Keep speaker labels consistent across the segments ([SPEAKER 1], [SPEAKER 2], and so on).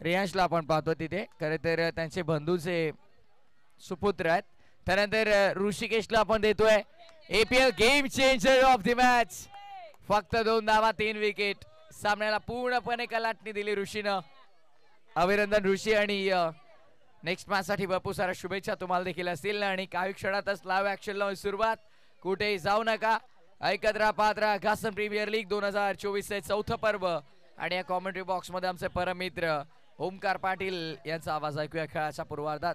[SPEAKER 1] रियांशला आपण पाहतो तिथे. खरे तर त्यांचे बंधूचे सुपुत्र आहेत. त्यानंतर ऋषिकेशला आपण देतोय APL game changer of the match. फक्त 2 धावा 3 विकेट. सामन्याला पूर्णपणे कलाटणी दिली ऋषीनं. अभिनंदन ऋषी. आणि नेक्स्ट मॅच साठी भरपूर साऱ्या शुभेच्छा तुम्हाला देखील असतील. आणि काही क्षणातच लाईव्ह ऍक्शनला सुरुवात. कुठेही जाऊ नका, ऐकत राहा, पाहत राहा. घासन प्रीमियर लीग 2024 चे चौथं पर्व. आणि या कॉमेंट्री बॉक्स मध्ये आमचे परममित्र ओमकार पाटील यांचा आवाज ऐकूया खेळाच्या पूर्वार्धात.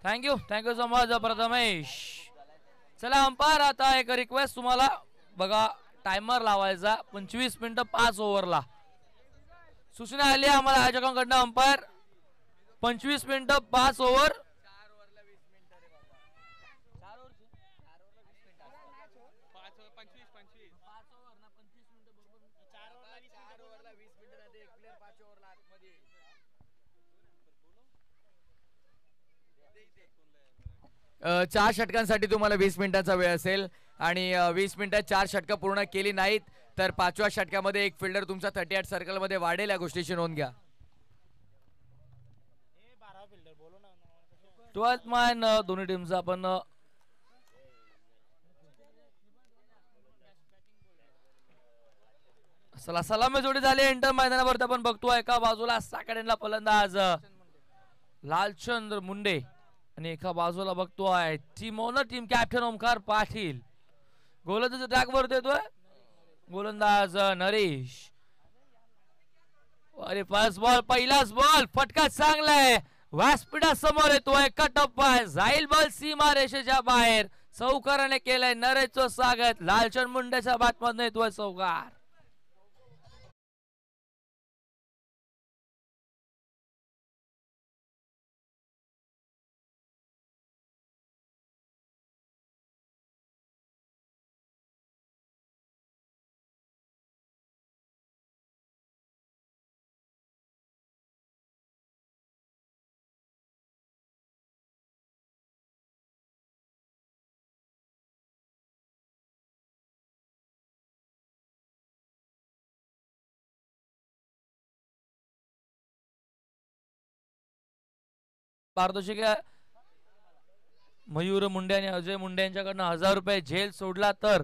[SPEAKER 2] Thank you so much Prathamesh. चला अंपायर, आता एक रिक्वेस्ट तुम्हाला बघा, टायमर लावायचा 25 मिनिटं 5 ओव्हरला. सूचना आली आम्हाला आयोजकांकडनं. अंपायर 25 मिनिटं 5 ओव्हर.
[SPEAKER 1] चार षटकांसाठी तुम्हाला 20 मिनिटांचा वेळ असेल. आणि 20 मिनिटात 4 षटकं पूर्ण केली नाहीत तर 5व्या षटकामध्ये एक फिल्डर तुमचा 38 सर्कल मध्ये वाढेल. या गोष्टीची नोंद घ्या.
[SPEAKER 2] 12th मॅन दोन्ही टीमचा आपण सलामी जोडी झाली इंटर मैदानावरती. आपण बघतो एका बाजूला साकडेला फलंदाज लालचंद्र मुंडे आणि एका बाजूला बघतोय team owner team captain Omkar Patil. गोलंदाज ट्रॅकवर देतोय गोलंदाज नरेश. अरे फर्स्ट बॉल, पहिलाच बॉल, फटका चांगला आहे. व्यासपीठा समोर येतोय, कटअप जाईल बॉल सीमा रेषेच्या बाहेर. चौकाराने केलंय नरेशचं स्वागत. लालचंद मुंडेच्या बॅटमधून येतोय चौकार. पारदर्शक मयूर मुंडे आणि अजय मुंडे यांच्याकडनं 1000 रुपये झेल सोडला तर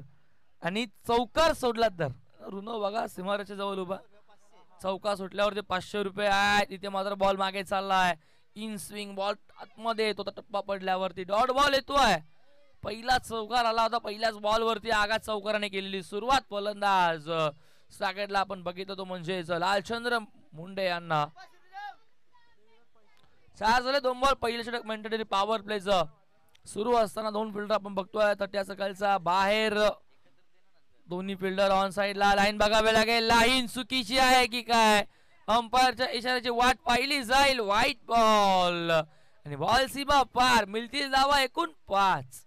[SPEAKER 2] आणि चौकार सोडला तर. रुनो बघा सीमारेच्या जवळ उभा. चौका सुटल्यावरती 500 रुपये आहेत. इथे मात्र बॉल मागे चाललाय. इन स्विंग बॉल आतमध्ये येतो. टप्पा पडल्यावरती डॉट बॉल येतोय. पहिला चौकार आला होता. पहिल्याच बॉल वरती आगात चौकाराने केलेली सुरुवात. फलंदाज सॅकेटला आपण बघितलं तो म्हणजे लालचंद्र मुंडे यांना. 4 झाले 2 बॉल. पहिलं षटक मेंटेनरी पॉवर प्लेच सुरू असताना 2 फिल्डर आपण बघतोय. तट्या सकाळचा बाहेर. दोन्ही फिल्डर ऑन साइडला. लाईन बघावे लागेल. लाईन चुकीची आहे की काय. अंपायरच्या इशाऱ्याची वाट पाहिली जाईल. व्हाईट बॉल आणि बॉल सीमा पार. मिळतील धावा एकूण 5.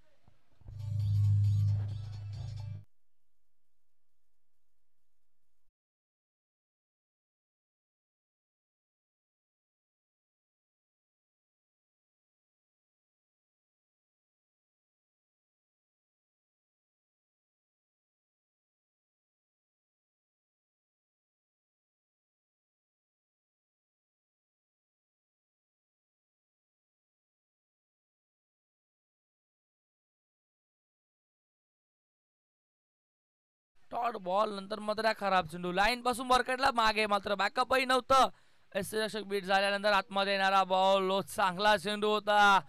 [SPEAKER 2] डॉट बॉल नंतर मात्र खराब चेंडू. लाईन पासून वरकडला मागे मात्र बॅकअपही नव्हतं. रक्षक बीट झाल्यानंतर आतमध्ये येणारा बॉल चांगला चेंडू होता.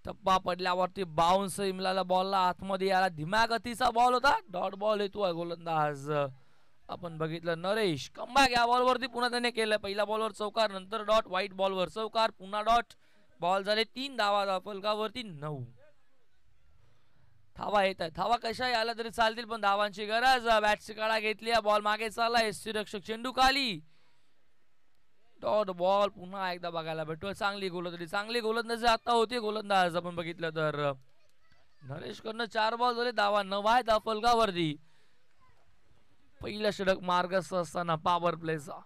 [SPEAKER 2] टप्पा पडल्यावरती बाउन्स मिळाला बॉलला. आतमध्ये याला धीम्या गतीचा बॉल होता. डॉट बॉल येतोय. गोलंदाज आपण बघितलं नरेश. कमबॅक या बॉलवरती पुन्हा त्याने केलं. पहिल्या बॉलवर चौकार, नंतर डॉट. व्हाईट बॉलवर चौकार, पुन्हा डॉट. बॉल झाले 3 धावा. फलकावरती 9 धावा येत आहेत. धावा कशाही आला तरी चालतील पण धावांची गरज. बॅटची काळा घेतली. बॉल मागे चालला. रक्षक चेंडू खाली. डॉट बॉल पुन्हा एकदा बघायला भेटतो. चांगली गोलंदाजी आता होती. गोलंदाज आपण बघितलं तर नरेश कडनं 4 बॉल झाले, धावा 9 आहे धाव फलकावरती. पहिला षटक मार्गस्थ असताना पॉवर प्लेचा.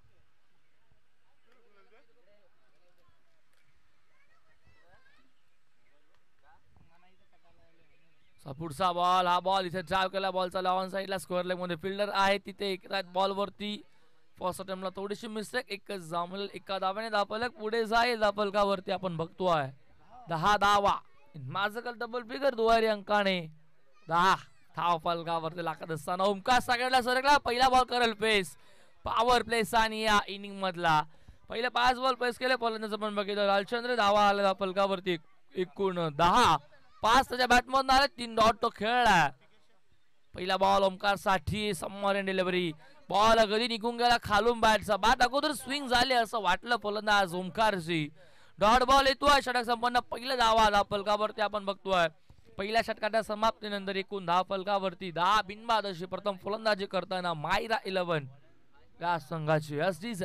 [SPEAKER 2] पुढचा बॉल, हा बॉल इथे ड्राइव्ह केला, बॉलचा ऑन साइडला स्क्वेअर लेग मध्ये फिल्डर आहे तिथे. एक बॉल वरती फर्स्ट अटेम्प्टला थोडीशी मिस्टेक, एकच जांभळेल, एका धाव्याने धावफलक पुढे जाईल. धावफलकावरती आपण बघतोय 10 धावा, माझं डबल फिगर दुहेरी अंकाने 10 धावफलकावरती लागत असताना ओमकार सगळ्याला सरकला. पहिला बॉल करेल पेस, पॉवर प्लेस आणि या इनिंग मधला पहिले 5 बॉल पेस केले. फलंदाज आपण बघितलं लालचंद्र, धावा आला धावफलकावरती एकूण 10. 5 त्याच्या बॅटमधून आले, 3 डॉट तो खेळला. पहिला बॉल ओमकार साठी, समोर डिलिव्हरी, बॉल कधी निघून गेला खालून बॅटचा. बॅट अगोदर स्विंग झाले असं वाटलं फलंदाज ओमकारची. डॉट बॉल येतोय, षटक संपन्न. पहिला धावा धावफलकावरती आपण बघतोय. पहिल्या षटकाच्या समाप्तीनंतर एकूण धावफलकावरती 10 बिनबाद अशी प्रथम फलंदाजी करताना मायरा 11 या संघाची एसडीज.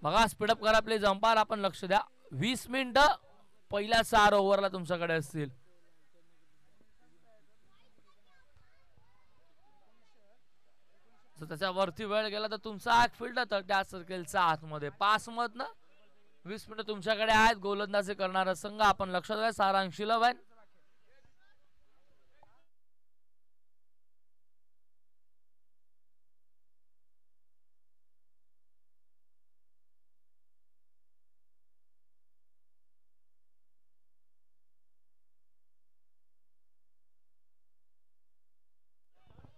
[SPEAKER 2] बघा स्पीडअप करा प्लीज अंपायर, आपण लक्ष द्या. 20 मिनिटं पहिल्या 4 ओव्हरला तुमच्याकडे असतील. जर त्याच्यावरती वेळ गेला तर तुमचा एक फिल्डर तर त्या सर्कलच्या आतमध्ये 5 मधनं 20 मिनिटं तुमच्याकडे आहेत. गोलंदाजी करणारा संघ आपण लक्षात घ्या. सारांश 11.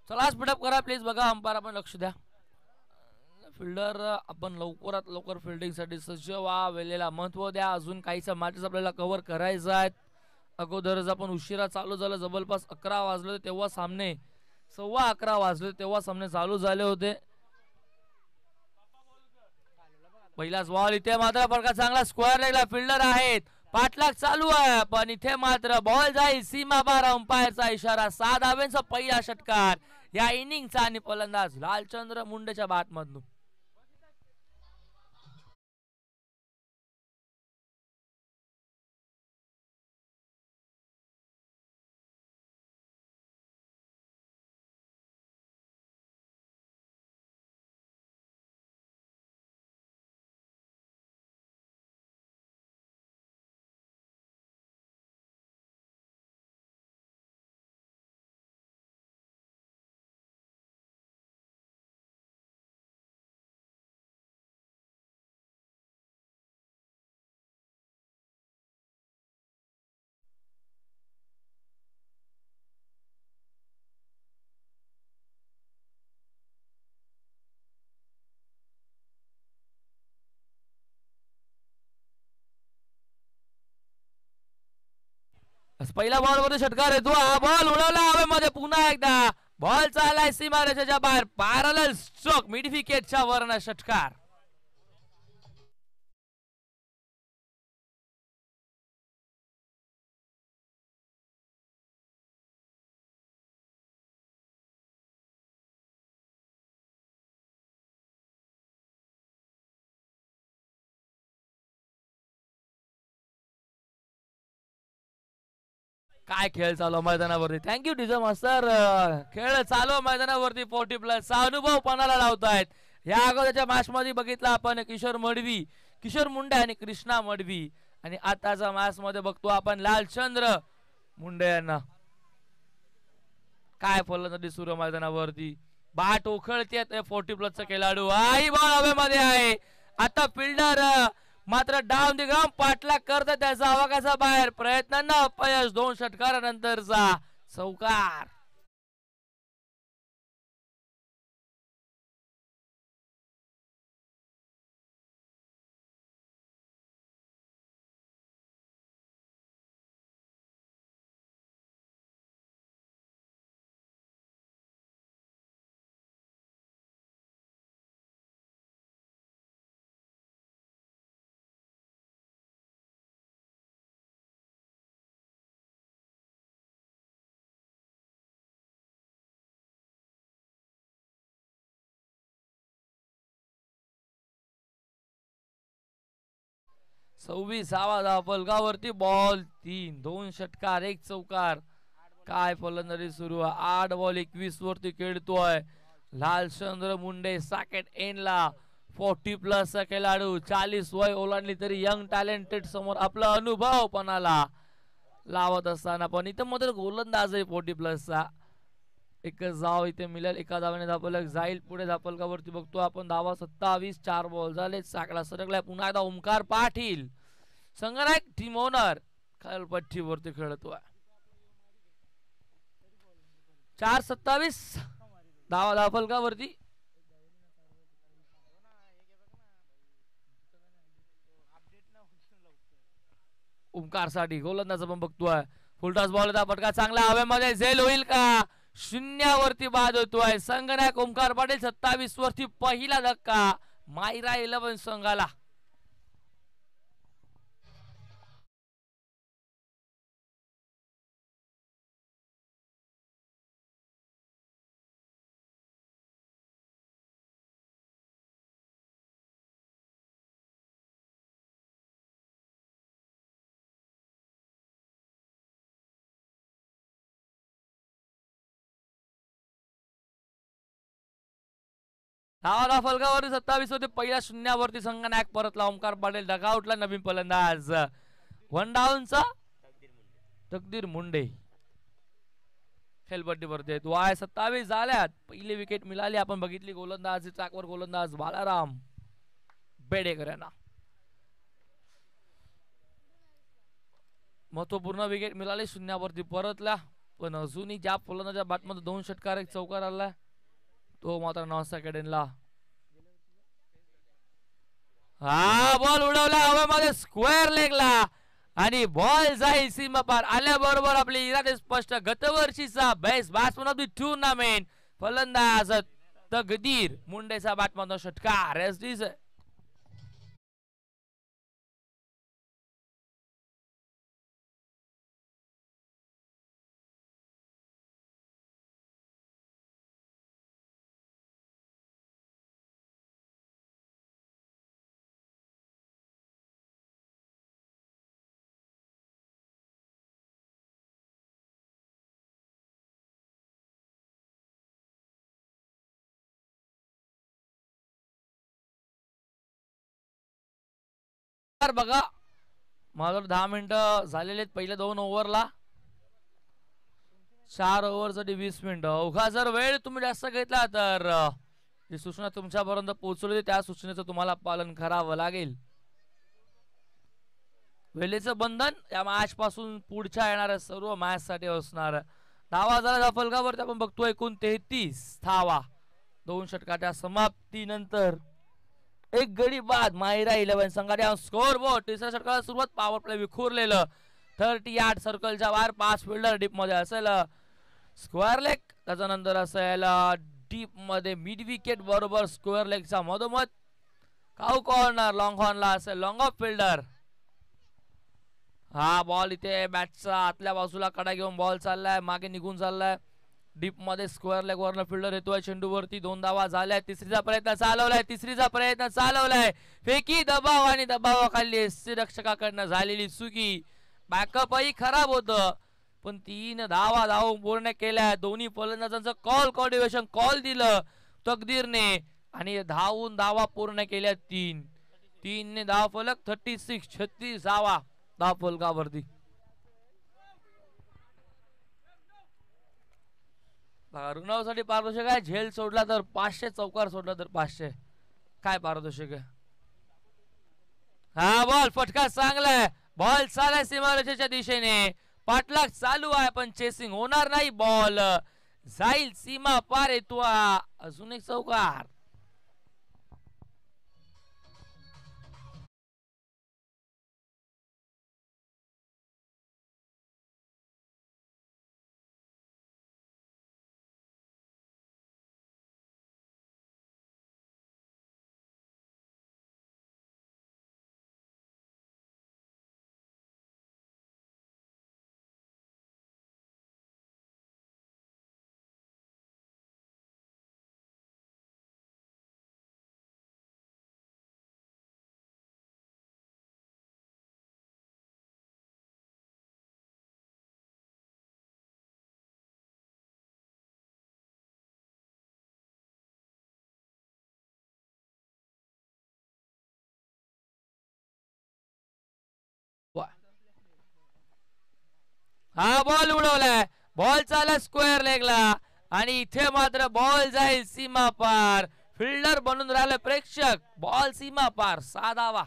[SPEAKER 2] चला स्पीडअप करा प्लीज. बघा अंपायर, आपण लक्ष द्या. फिल्डर आपण लवकरात लवकर फिल्डिंग साठी सज्ज व्हा, वेळेला महत्व द्या. अजून काहीचा मॅचेस आपल्याला कव्हर करायचा आहेत. अगोदरच आपण उशिरा चालू झालं, जवळपास 11 वाजले तेव्हा सामने, 11:15 वाजले तेव्हा सामने चालू झाले होते. पहिलाच बॉल इथे मात्र फरका चांगला स्क्वेअर लेगला फिल्डर आहेत, पाठलाग चालू आहे, पण इथे मात्र बॉल जाईल सीमा पार. अंपायरचा इशारा. 6 धावांचा पहिला षटकार या इनिंगचा आणि फलंदाज लालचंद्र मुंडेच्या बॅटमधून. पहिला बॉल मध्ये षटकार येतो, हा बॉल उडवला हवेमध्ये पुन्हा एकदा. बॉल चाललाय सीमारेषेच्या बाहेर, पॅरलल स्ट्रोक मिड विकेटच्या वरनं षटकार. काय खेळ चालू मैदानावरती. Thank you DJ master. खेळ चालू मैदानावरती 40+ अनुभव पणाला लावतायत. या अगोदरच्या मॅच मध्ये बघितला आपण किशोर मडवी, किशोर मुंडे आणि कृष्णा मडवी, आणि आताच्या मॅच मध्ये बघतो आपण लालचंद्र मुंडे यांना. काय फलंदाजी सुरू मैदानावरती, बाट उखळते 40+ खेळाडू. आई बॉल हवेमध्ये आहे. आता फिल्डर मात्र डाऊन द ग्राउंड पाठलाग करत त्याचा आवाकाचा बाहेर. प्रयत्नांना अपयश. 2 षटकारानंतरचा चौकार. 26वा धाव फलकावरती बॉल 3, 2 षटकार 1 चौकार. काय फलंदाजी सुरू आहे. 8 बॉल 21 वरती खेळतोय लालचंद्र मुंडे. सॅकेट एंडला 40+ खेळाडू. 40 वय ओलांडली तरी यंग टॅलेंटेड समोर आपला अनुभव पणाला लावत असताना पण इथं मात्र गोलंदाज आहे 40+चा. एकच धाव इथे मिळेल. एका धावाने धापलक जाईल पुढे. धापलकावरती बघतो आपण धावा 27. 4 बॉल झाले. साकडा सरकलाय पुन्हा एकदा ओमकार पाटील संघनायक टीम ओनर खेळपट्टीवरती खेळतोय. 4:27 धावा धापलकावरती. ओमकार साठी गोलंदाज आपण बघतोय. फुलटॉस बॉल होता फटका चांगला हवेमध्ये झेल होईल का. 0 बाद होतोय संघनायक ओमकार पाटील. 27 वरती पहिला धक्का मायरा 11 संघाला. धावा फलकावरती 27 होते. पहिल्या 0 संघनायक परतला ओमकार पाटील. डगआउटला नवीन फलंदाज 1 डाऊनचा तकदीर मुंडे खेळपट्टीवरती आहेत. वाय 27 झाल्यात. पहिली विकेट मिळाली आपण बघितली. गोलंदाज ट्रॅकवर गोलंदाज बालाराम बेडेकर यांना महत्वपूर्ण विकेट मिळाली. 0 परतला पण अजूनही ज्या फलंदाजाच्या बॅटमध्ये 2 षटकार 1 चौकार आलाय तो मात्र 9 सेकंडला. हा बॉल उडवला हवेमध्ये स्क्वेअर लेगला आणि बॉल जाईल सीमा पार आल्याबरोबर आपले इरादे स्पष्ट. गतवर्षीचा best batsman of the tournament फलंदाज तकदीर मुंडेचा बॅटमधून षटकार. एसडीच बघा माझं 10 मिनिटं झालेले आहेत पहिल्या 2 ओव्हरला. 4 ओव्हरसाठी 20 मिनिटं. अवघा जर वेळ तुम्ही जास्त घेतला तर जी सूचना तुमच्यापर्यंत पोहोचवली त्या सूचनेचं तुम्हाला पालन करावं लागेल. वेळेचं बंधन या मॅच पासून पुढच्या येणाऱ्या सर्व मॅच साठी असणार. धावा झाला फलकावरती आपण बघतो एकूण 33 धावा 2 षटकाच्या समाप्तीनंतर. एक गडी बाद मायरा 11 संघाने स्कोर बोर्ड. तिसऱ्या षटकाला सुरुवात पॉवर प्ले विखुरलेलं 38 सर्कलच्या बाहेर 5 फिल्डर डीप मध्ये असेल स्क्वेअर लेग. त्याच्यानंतर असेल डीप मध्ये मिड विकेट बरोबर स्क्वेअर लेगचा मधोमध काऊ कॉर्नर लॉंग हॉर्नला असेल लॉंग ऑफ फिल्डर. हा बॉल इथे बॅटचा आतल्या बाजूला कडा घेऊन बॉल चाललाय मागे निघून चाललाय. डीप मध्ये स्क्वेअर लेग वरनं फिल्डर येतोय चेंडूवरती. 2 धावा झाल्या. तिसरीचा प्रयत्न चालवलाय. फेकी दबाव आणि दबावाखाली रक्षकाकडनं झालेली चुकी. बॅकअपही खराब होतं पण 3 धावा धावून पूर्ण केल्या. दोन्ही फलंदाजांचं कॉल दिलं तकदीरने आणि धावून धावा पूर्ण केल्या 3 ने धाव फलक 36 धावा धाव फलकावरती. रुग्णासाठी पारितोषिक आहे. झेल सोडला तर 500 चौकार सोडला तर 500. काय पारितोषिक आहे. हा बॉल फटका चांगला आहे. बॉल चालाय सीमारेषेच्या दिशेने. पाठलाग चालू आहे पण चेसिंग होणार नाही. बॉल जाईल सीमा पार येतो. अजून एक चौकार. हा बॉल उडवलाय, बॉल चाला स्क्वेअर लेगला आणि इथे मात्र बॉल जाईल सीमा पार. फिल्डर बनून राहिले प्रेक्षक, बॉल सीमा पार, 6 धावा.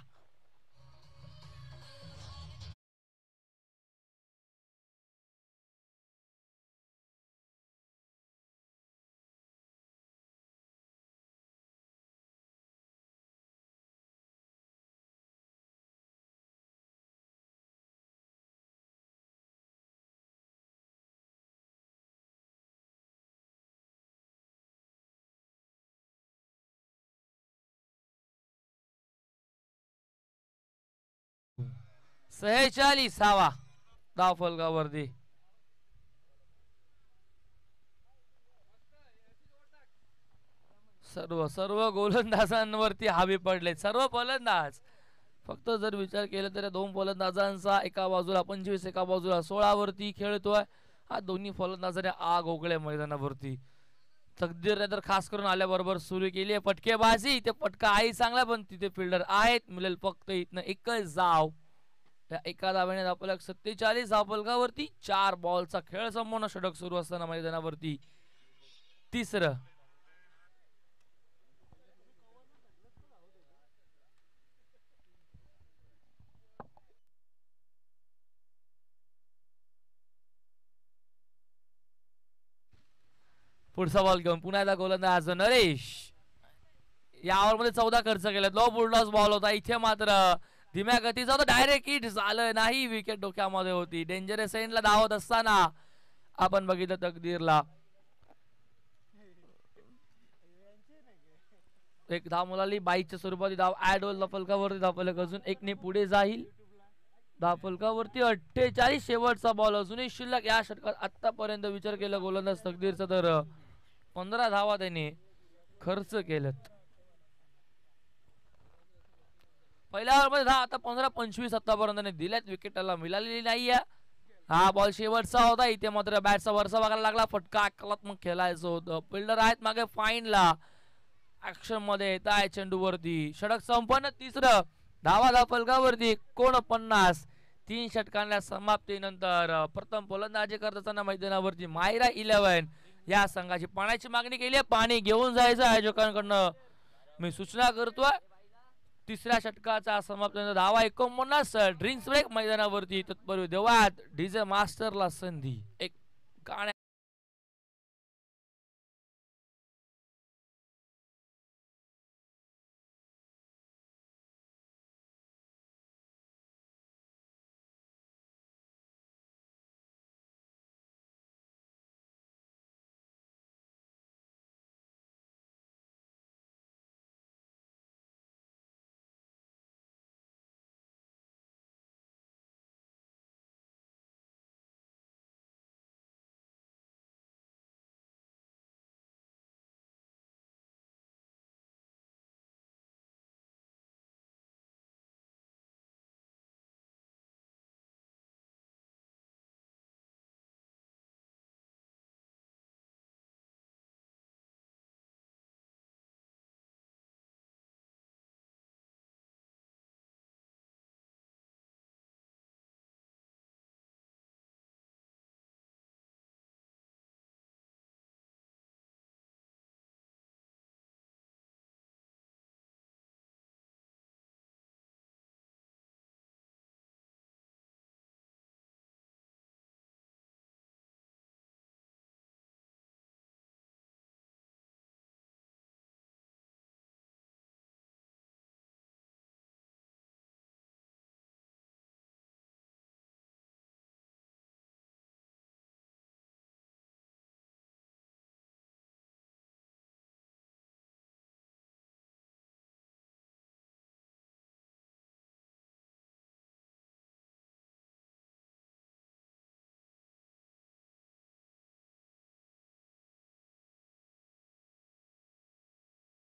[SPEAKER 2] सेहेचाळीसावा धाव फलकावरती. सर्व सर्व गोलंदाजांवरती हावी पडले, सर्व फलंदाज. फक्त जर विचार केला तर 2 फलंदाजांचा एका बाजूला 25 एका बाजूला 16 वरती खेळतोय. हा दोन्ही फलंदाजाने आग ओकळे मैदानावरती. तकदीरने तर खास करून आल्याबरोबर सुरू केली आहे फटकेबाजी. ते फटका आहे चांगला, पण तिथे फिल्डर आहेत, मिळेल फक्त इथनं एकच धाव. त्या एका धावेने आपल्याला 47 धावफलकावरती. 4 बॉलचा खेळ संपूर्ण षटक सुरू असताना मैदानावरती तिसरं. पुढचा बॉल घेऊन पुन्हा एकदा गोलंदाज नरेश. या ओव्हर मध्ये 14 खर्च केले, लो बुलडॉस बॉल होता. इथे मात्र धीम्या गतीचा होता, डायरेक्ट हिट झालं नाही, विकेट डोक्यामध्ये होती. डेंजरस एंडला धावत असताना आपण बघितलं तकदीरला एक धाव मुलाली 22च्या स्वरूपात धाव ऍड होईल फलकावरती. धावफलक अजून एकने पुढे जाईल. धावफलकावरती 48 शेवटचा बॉल अजूनही शिल्लक. या षटकात आतापर्यंत विचार केला गोलंदाज तकदीरचा तर 15 धावा त्याने खर्च केलेत. पहिल्या ओव्हरमध्ये धाव आता 15-25 आतापर्यंत दिल्यात, विकेटला मिळालेली नाहीये. हा बॉल शेवटचा होता. इथे मात्र बॅटचा वरचा बघायला लागला. फटका कलात्मक खेळायचं होतं. फिल्डर आहेत मागे फाईनला, ऍक्शन मध्ये येत आहे चेंडूवरती. षटक संपन्न तिसरं. धावा धावफलकावरती 49. 3 षटकांच्या समाप्तीनंतर प्रथम फलंदाजी करत असताना मैदानावरती मायरा 11 या संघाची पाण्याची मागणी केली आहे. पाणी घेऊन जायचं आयोजकांकडनं मी सूचना करतोय. तिसऱ्या षटकाचा समाप्तीनंतर धावा 49. ड्रिंक्स ब्रेक मैदानावरती. तत्पूर्वी देवात डीजे मास्टरला संधी. एक गाण्या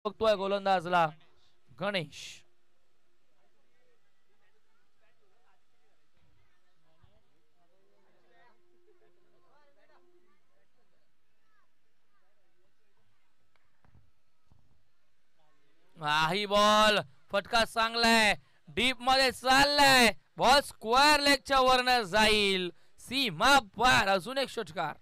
[SPEAKER 2] बघतोय गोलंदाजला गणेश. ही बॉल फटका चांगलाय, डीप मध्ये चाललाय. बॉल स्क्वेअर लेगच्या वरनं जाईल. सीमा पार, अजून एक षटकार.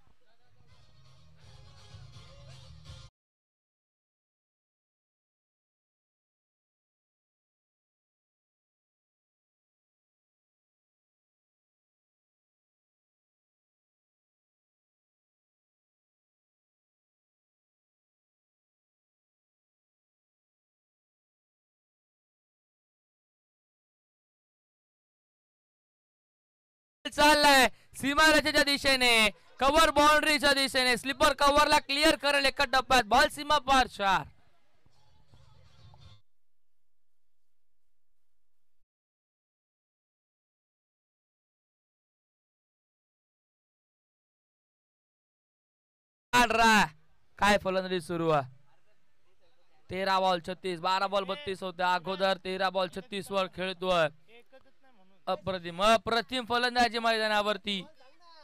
[SPEAKER 2] चाललाय सीमारेषेच्या दिशेने, कव्हर बाउंड्रीच्या दिशेने, स्लीपर कव्हरला क्लिअर करेल एका टप्प्यात. बॉल सीमा पार 4. काय फलंदाजी सुरू आहे. 13 बॉल 36, 12 बॉल 32 होत्या अगोदर. 13 बॉल 36 वर खेळतोय. अप्रतिम फलंदाजी मैदानावरती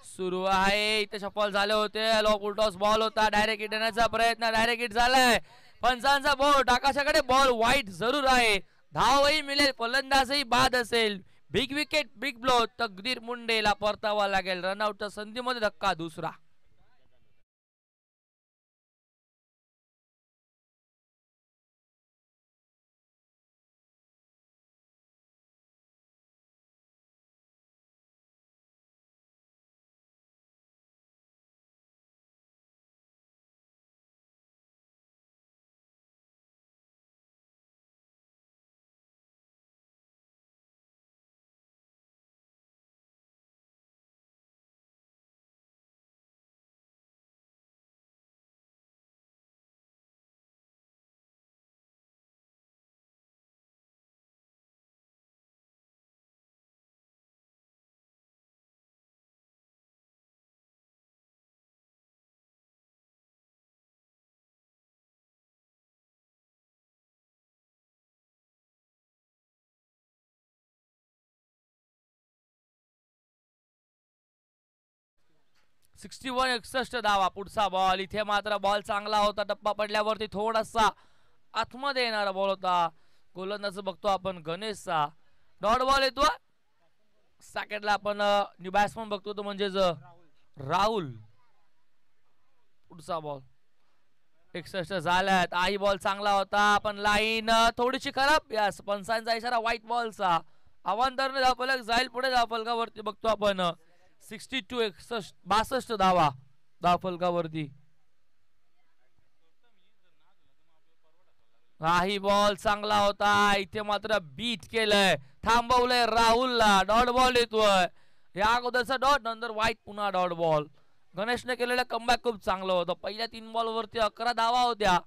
[SPEAKER 2] सुरू आहे. इथे शफल झाले होते. लॉक उलटॉस बॉल होता. डायरेक्ट हिट देण्याचा प्रयत्न, डायरेक्ट हिट झालाय. पंचांचा बोट आकाशाकडे. बॉल वाईट जरूर आहे. धावही मिळेल, फलंदाजही बाद असेल. Big wicket, big blow. तकदीर मुंडेला परतावा लागेल. रनआउटच्या संधीमध्ये धक्का दुसरा. वन 61 धावा. पुढचा बॉल. इथे मात्र बॉल चांगला होता. टप्पा पडल्यावरती थोडासा आतमध्ये येणारा बॉल होता. गोलंदाज बघतो आपण गणेशचा. डॉट बॉल येतो. सॅकेटला आपण न्यू बॅट्समन बघतो तो म्हणजेच राहुल. पुढचा बॉल 61 झाल्यात. आई बॉल चांगला होता पण लाईन थोडीशी खराब. यास पंचांचा इशारा व्हाईट बॉलचा. अवांतरने धावफलक जाईल पुढे. धावफलकावरती बघतो आपण 62 धावा धावफलकावरती. काही बॉल चांगला होता. इथे मात्र बीट केलंय, थांबवलंय राहुलला. डॉट बॉल येतोय. या अगोदरचा डॉट, नंतर व्हाईट, पुन्हा डॉट बॉल. गणेशने केलेलं कमबॅक खूप चांगलं होतं. पहिल्या 3 बॉल वरती 11 धावा होत्या.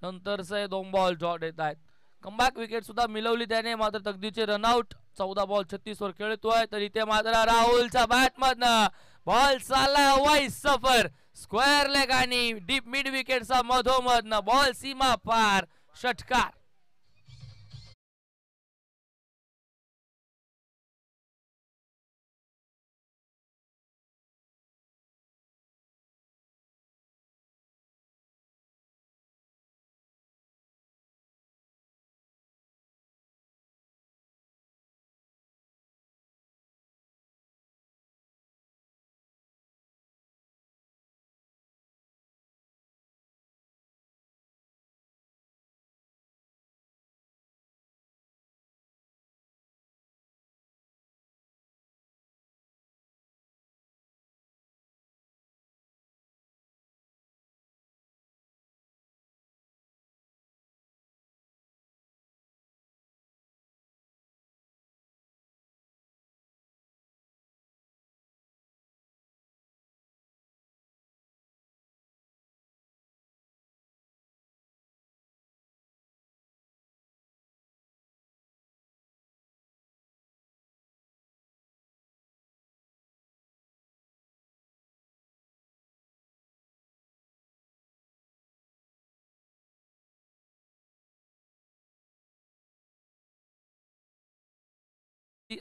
[SPEAKER 2] नंतरचे 2 बॉल डॉट येत आहेत. कमबॅक विकेट सुद्धा मिळवली त्याने. मात्र तकदीचे रनआउट. 14 बॉल 36 वर खेळतोय. तर इथे मात्र राहुलच्या बॅट मधनं बॉल चालला वाईट सफर. स्क्वेअर लेग आणि डीप मिड विकेटचा मधोमधनं बॉल सीमा पार. षटकार.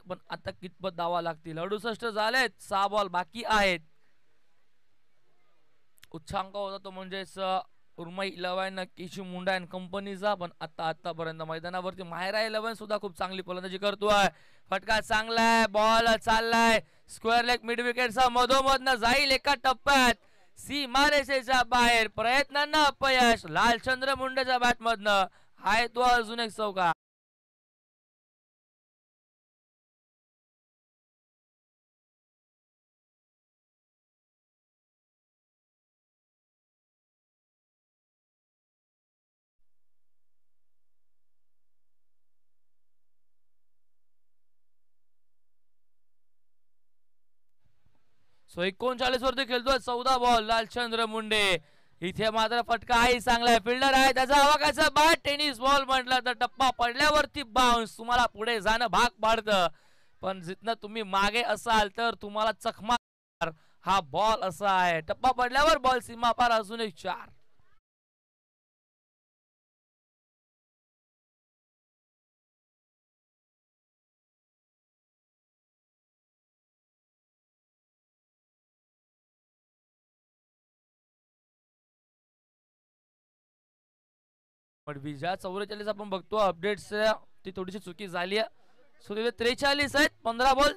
[SPEAKER 2] पण आता कितपत धावा लागतील. 68 झालेत. 6 बॉल बाकी आहेत. उच्चांक होता तो म्हणजेच उर्मा 11 केशू मुंडा अँड कंपनीचा, पण आतापर्यंत मैदानावरती मायरा 11 सुद्धा खूप चांगली फलंदाजी करतोय. फटका चांगलाय, बॉल चाललाय स्क्वेअर लेग मिड विकेटचा, मधोमधनं जाईल एका टप्प्यात सीमारेषेच्या बाहेर, प्रयत्नांना अपयश. लालचंद्र मुंडेच्या बॅटमधनं आहे तो अजून एक चौका. सो 39 वरती खेळतोय 14 बॉल लालचंद्र मुंडे. इथे मात्र फटका आहे चांगला आहे, फिल्डर आहे त्याचा आवाकाचा बॅट, टेनिस बॉल म्हटलं तर टप्पा पडल्यावरती बाउन्स, तुम्हाला पुढे जाणं भाग पाडतं, पण जिथनं तुम्ही मागे असाल तर तुम्हाला चकमा. हा बॉल असा आहे, टप्पा पडल्यावर बॉल सीमा पार, अजून एक 4. पण विजा 44 आपण बघतो अपडेट्स, ती थोडीशी चुकी झाली आहे. सो 43 आहेत, 15 बॉल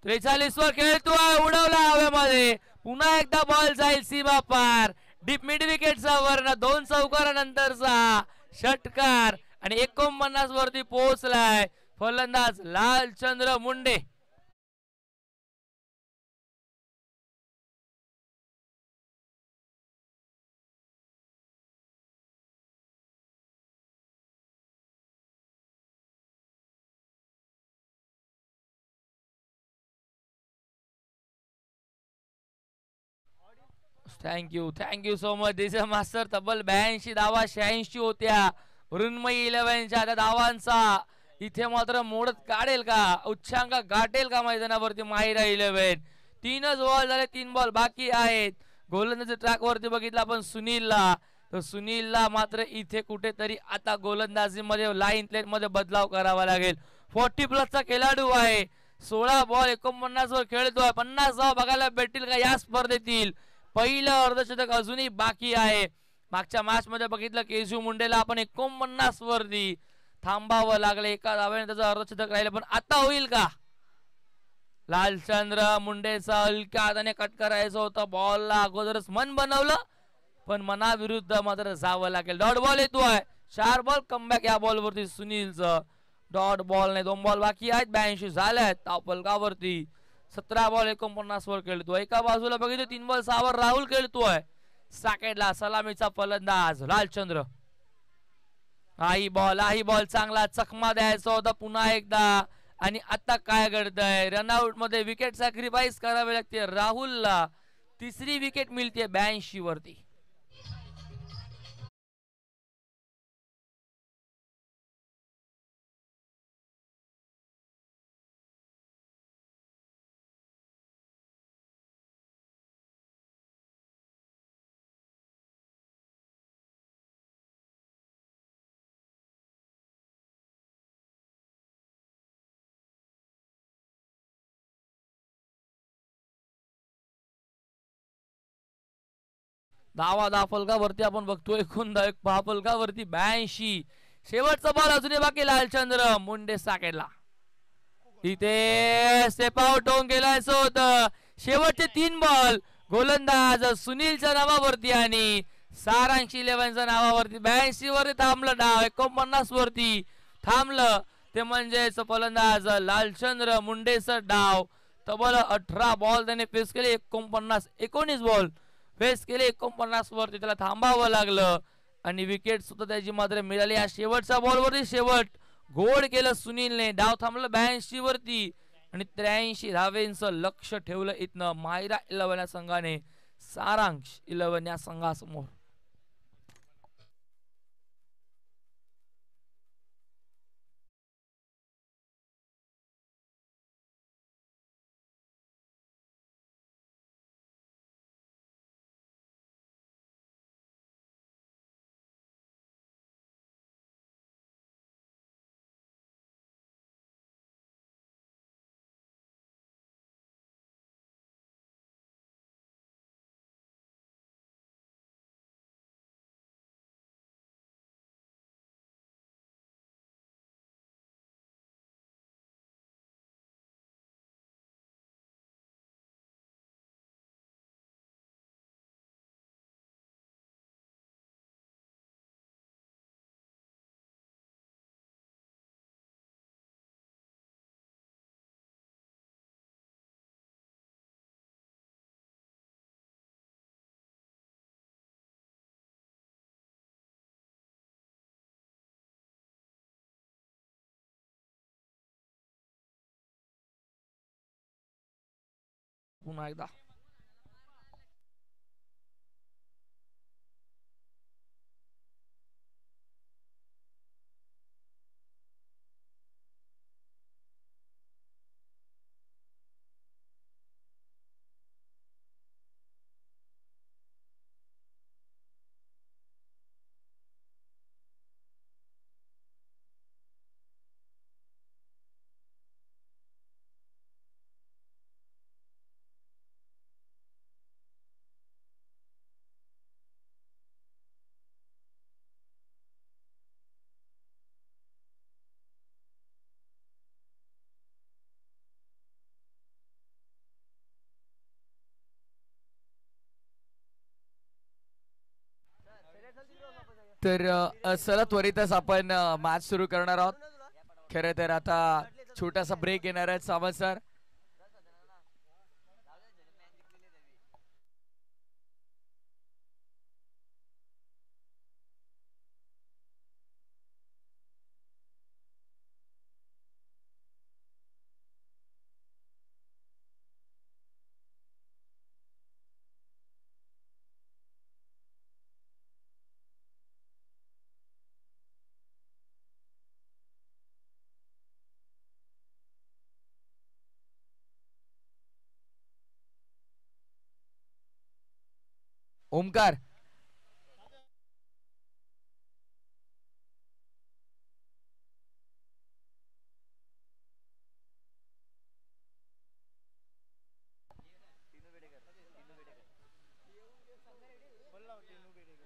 [SPEAKER 2] 43 वर खेळतोय, उडवला हवेमध्ये, पुन्हा एकदा बॉल जाईल सीमा पार, डीप मिड विकेटचा वर्ण, 2 चौकारानंतरचा षटकार आणि 49 वरती पोहोचलाय फलंदाज Lalchandra Munde. Thank you so much this master. तब्बल 82 धावा 86 होत्या मृण्मयी 11च्या. त्या धावांचा इथे मात्र मोडत काढेल का, उच्चांक गाठेल का मैदानावरती माहिरा 11. 3च बॉल झाले, 3 बॉल बाकी आहेत. गोलंदाजी ट्रॅक वरती बघितला पण सुनीलला, तर सुनीलला मात्र इथे कुठेतरी आता गोलंदाजीमध्ये लाईन प्लेट मध्ये बदलाव करावा लागेल. 40+ खेळाडू आहे, 16 बॉल 49 वर खेळतोय. 50 धावा बघायला भेटतील का या स्पर्धेतील. पहिलं अर्धशतक अजूनही बाकी आहे. मागच्या मॅच मध्ये बघितलं केशू मुंडेला आपण 49 वरती थांबावं लागलं, एका धाव्याने त्याचं अर्धशतक राहिलं, पण आता होईल का. लालचंद्र मुंडेचा हलक्या हाताने कट करायचं होतं, बॉलला अगोदरच मन बनवलं, पण मनाविरुद्ध मात्र जावं लागेल. डॉट बॉल येतोय, 4 बॉल कमबॅक या बॉल वरती सुनीलचं. डॉट बॉल नाही, 2 बॉल बाकी आहेत, 82 झाल्यात धावफलकावरती. 17 बॉल 49 वर खेळतोय. एका बाजूला बघितलं 3 बॉल 6 वर राहुल खेळतोय. सॅकेटला सलामीचा फलंदाज लालचंद्र. हाही बॉल चांगला चकमा द्यायचा होता पुन्हा एकदा, आणि आता काय घडतंय, रनआउट मध्ये विकेट सॅक्रिफाईस करावे लागते राहुलला. 3री विकेट मिळते 82 वरती. दहा फलकावरती आपण बघतोय, एकूण फलकावरती 82. शेवटचा बॉल अजूनही बाकी लालचंद्र मुंडे सॅकेटला. इथे स्टेप आउट होऊन गेलायचं होतं. शेवटचे 3 बॉल गोलंदाज सुनीलच्या नावावरती आणि सारांश 11च्या नावावरती. 82 वरती थांबलं डाव, 49 वरती थांबलं ते म्हणजेच फलंदाज लालचंद्र मुंडेचं डाव. तब्बल 18 बॉल त्याने फेस केले, 19 बॉल फेस केले, 49 वरती त्याला थांबावं लागलं आणि विकेट सुद्धा त्याची मात्र मिळाली. या शेवटच्या बॉलवरती शेवट गोड केलं सुनीलने, डाव थांबलं 82 वरती आणि 83 धावेंचं लक्ष ठेवलं इथनं माहिरा 11 या संघाने सारांश 11 या संघासमोर. पुन्हा एकदा
[SPEAKER 1] तर चला त्वरितच आपण मॅच सुरू करणार आहोत. खरं तर आता छोटासा ब्रेक येणार आहे सावंत सर. ओमकार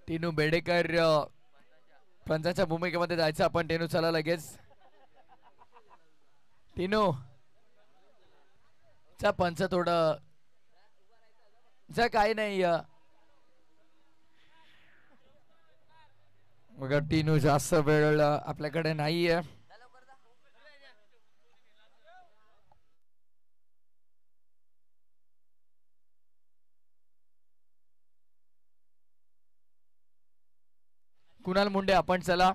[SPEAKER 1] टिनू बेडेकर पंचाच्या भूमिकेमध्ये जायचं आपण. टेनू चला लगेच. टिनू चा पंच थोडं जा काही नाही. मग टिनू जास्त वेळ आपल्याकडे नाहीये. कुणाल मुंडे आपण चला.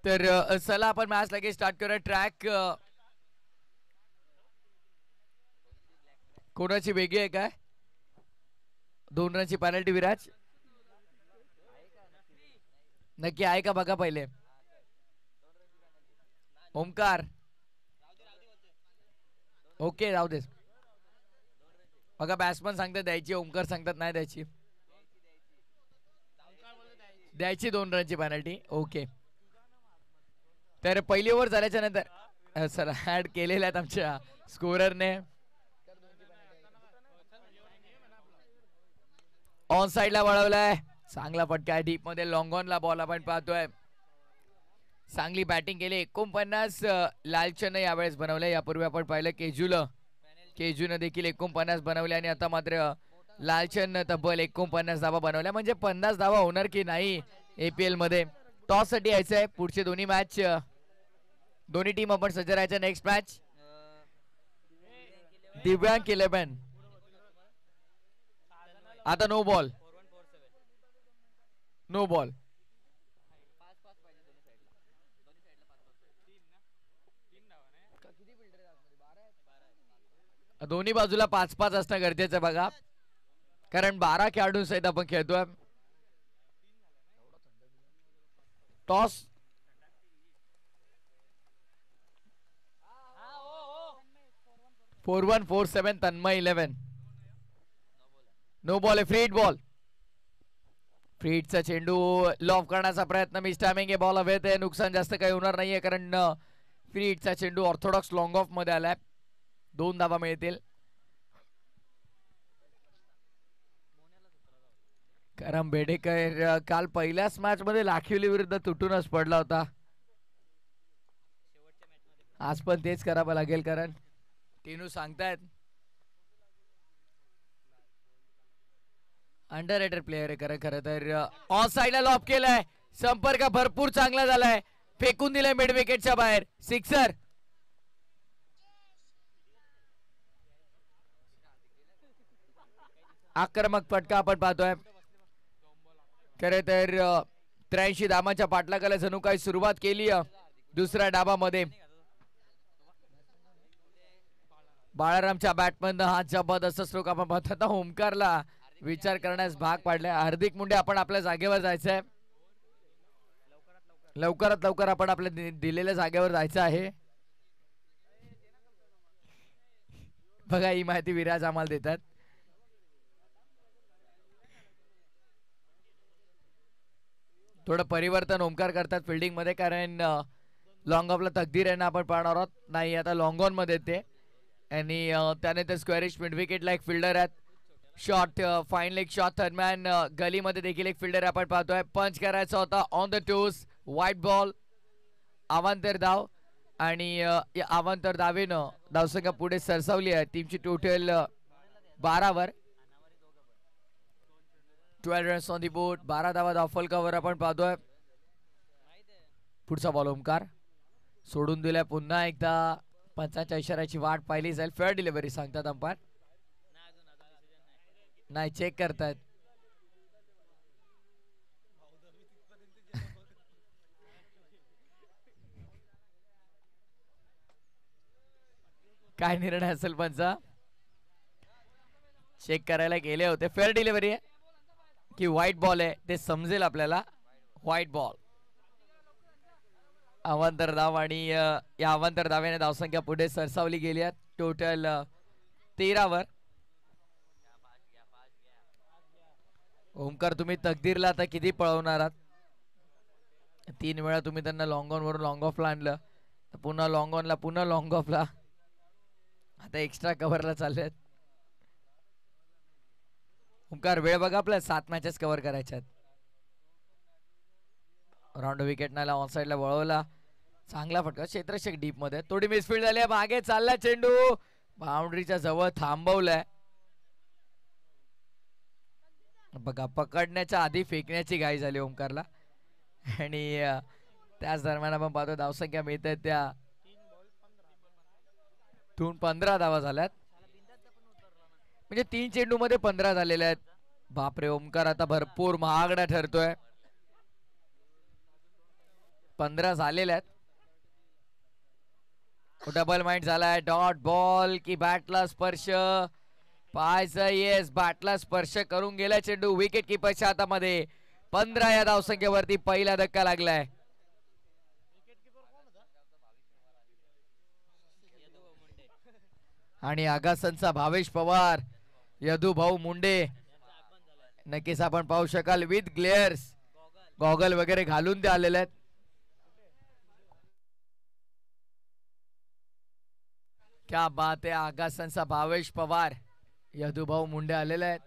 [SPEAKER 1] तर चला आपण मॅच लगेच स्टार्ट करूया. ट्रॅक कोणाची वेगळी आहे काय? 2 रनची पेनल्टी विराज नक्की आहे का बघा पहिले. ओमकार ओके राहू दे बघा. बॅट्समन सांगतात द्यायची, ओमकार सांगतात नाही द्यायची. द्यायची 2 रनची पेनल्टी. ओके तर पहिली ओव्हर झाल्याच्या नंतर सर ऍड केलेल्या आहेत आमच्या स्कोररने. ऑन साइडला वळवलाय. चांगला फटका आहे डीप मध्ये. लॉंग ऑनला बॉल आपण पाहतोय. चांगली बॅटिंग केली. 49 लालचंद यावेळेस बनवले. यापूर्वी आपण पाहिलं केजून देखील 49 बनवले आणि आता मात्र लालचंद तब्बल 49 धावा बनवल्या. म्हणजे 50 धावा होणार की नाही APL मध्ये. टॉस साठी यायचं आहे. पुढचे दोन्ही मॅच दोन्ही टीम आपण सज्ज राहायचं. नेक्स्ट मॅच दिव्यांग 11 आता नो बॉल. No ball. दोन्ही बाजूला 5-5 असणं गरजेचं आहे बघा. कारण 12 खेळाडू सहित आपण खेळतोय. टॉस 4-1 4-7 तन्मय 11. नो बॉल आहे. Free hit ball. फ्री हिटचा चेंडू लॉफ करण्याचा प्रयत्न. मिस टायमिंग बॉल हवेत आहे. नुकसान जास्त काही होणार नाहीये कारण फ्री हिटचा चेंडू ऑर्थोडॉक्स लॉंग ऑफ मध्ये आलाय. 2 धावा मिळतील. कारण बेडेकर काल पहिल्याच मॅच मध्ये लाखिवली विरुद्ध तुटूनच पडला होता. आज पण तेच करावं लागेल कारण टीनू सांगतायत अंडर रेटेड प्लेयर आहे खरं तर ऑफ साइडला लॉप केलाय संपर्क भरपूर चांगला झालाय फेकून दिलाय मिड विकेटच्या बाहेर सिक्सर आक्रमक फटका आपण पाहतोय खरे तर 83 धावांच्या पाठलागाला जणू काही सुरुवात केली दुसऱ्या डाबामध्ये बाळारामच्या बॅटमन हा जबरदस्त स्ट्रोक आपण पाहतो ओमकारला विचार करण्यास भाग पाडलाय हार्दिक मुंडे आपण आपल्या जागेवर जायचंय लवकरात लवकर आपण आपल्या दिलेल्या जागेवर जायचं आहे बघा ही माहिती विराज आम्हाला देतात थोडं परिवर्तन ओमकार करतात फिल्डिंग मध्ये कारण लॉंग ऑफला तकदीर यांना आपण पाहणार आहोत नाही आता लॉंग ऑन मध्ये ते आणि त्याने ते स्क्वेरिश मिड विकेटला एक फिल्डर आहेत शॉट फाईन लेग शॉट दरम्यान गलीमध्ये देखील एक फिल्डर आपण पाहतोय पंच करायचा होता on the toes white ball अवांतर धाव आणि या अवांतर धावेनं धावसंख्या पुढे सरसावली आहे टीमची टोटल 12 वर 12 रन्स ऑन दी बोर्ड 12 धावा धावफल कवर आपण पाहतोय पुढचा बॉल ओमकार सोडून दिलाय पुन्हा एकदा पंचांच्या इशाऱ्याची वाट पाहिली जाईल फेअर डिलिव्हरी सांगतात अंपायर नाही चेक करतायत काय निर्णय असेल पंचा चेक करायला गेले होते फेअर डिलिव्हरी आहे की व्हाईट बॉल आहे ते समजेल आपल्याला व्हाईट बॉल अवांतर धाव आणि या अवांतर धाव्याने धावसंख्या पुढे सरसावली गेली आहे टोटल 13 वर ओमकार तुम्ही तकदीरला आता किती पळवणार आहात 3 वेळा तुम्ही त्यांना लॉंग ऑन वरून लॉंग ऑफला आणलं पुन्हा लॉंग ऑनला पुन्हा लॉंग ऑफला आता एक्स्ट्रा कव्हरला चाललेत ओमकार वेळ बघा आपल्या 7 मॅचेस कव्हर करायच्यात राऊंड विकेट नाला ऑन साइडला वळवला चांगला फटका क्षेत्ररक्षक डीप मध्ये थोडी मिसफील्ड झाली मागे चालला चेंडू बाउंड्रीच्या जवळ थांबवलाय बघा पकडण्याच्या आधी फेकण्याची घाई झाली ओमकारला आणि त्याच दरम्यान आपण पाहतो धावसंख्या मिळत आहेत त्या 15 धावा झाल्यात म्हणजे 3 चेंडू मध्ये 15 झालेल्या आहेत बापरे ओमकार आता भरपूर महागडा ठरतोय 15 झालेल्या आहेत डबल माइंड झालाय डॉट बॉल की बॅटला स्पर्श पाहायचं येस बॅटला स्पर्श करून गेला चेंडू विकेट किपरच्या हातामध्ये 15 या धावसंख्येवरती पहिला धक्का लागलाय आणि आगासनचा भावेश पवार यदू भाऊ मुंडे नक्कीच आपण पाहू शकाल विथ ग्लेअर्स गॉगल वगैरे घालून ते आलेले आहेत क्या बात आहे आगासनचा भावेश पवार यदू भाऊ मुंडे आलेले आहेत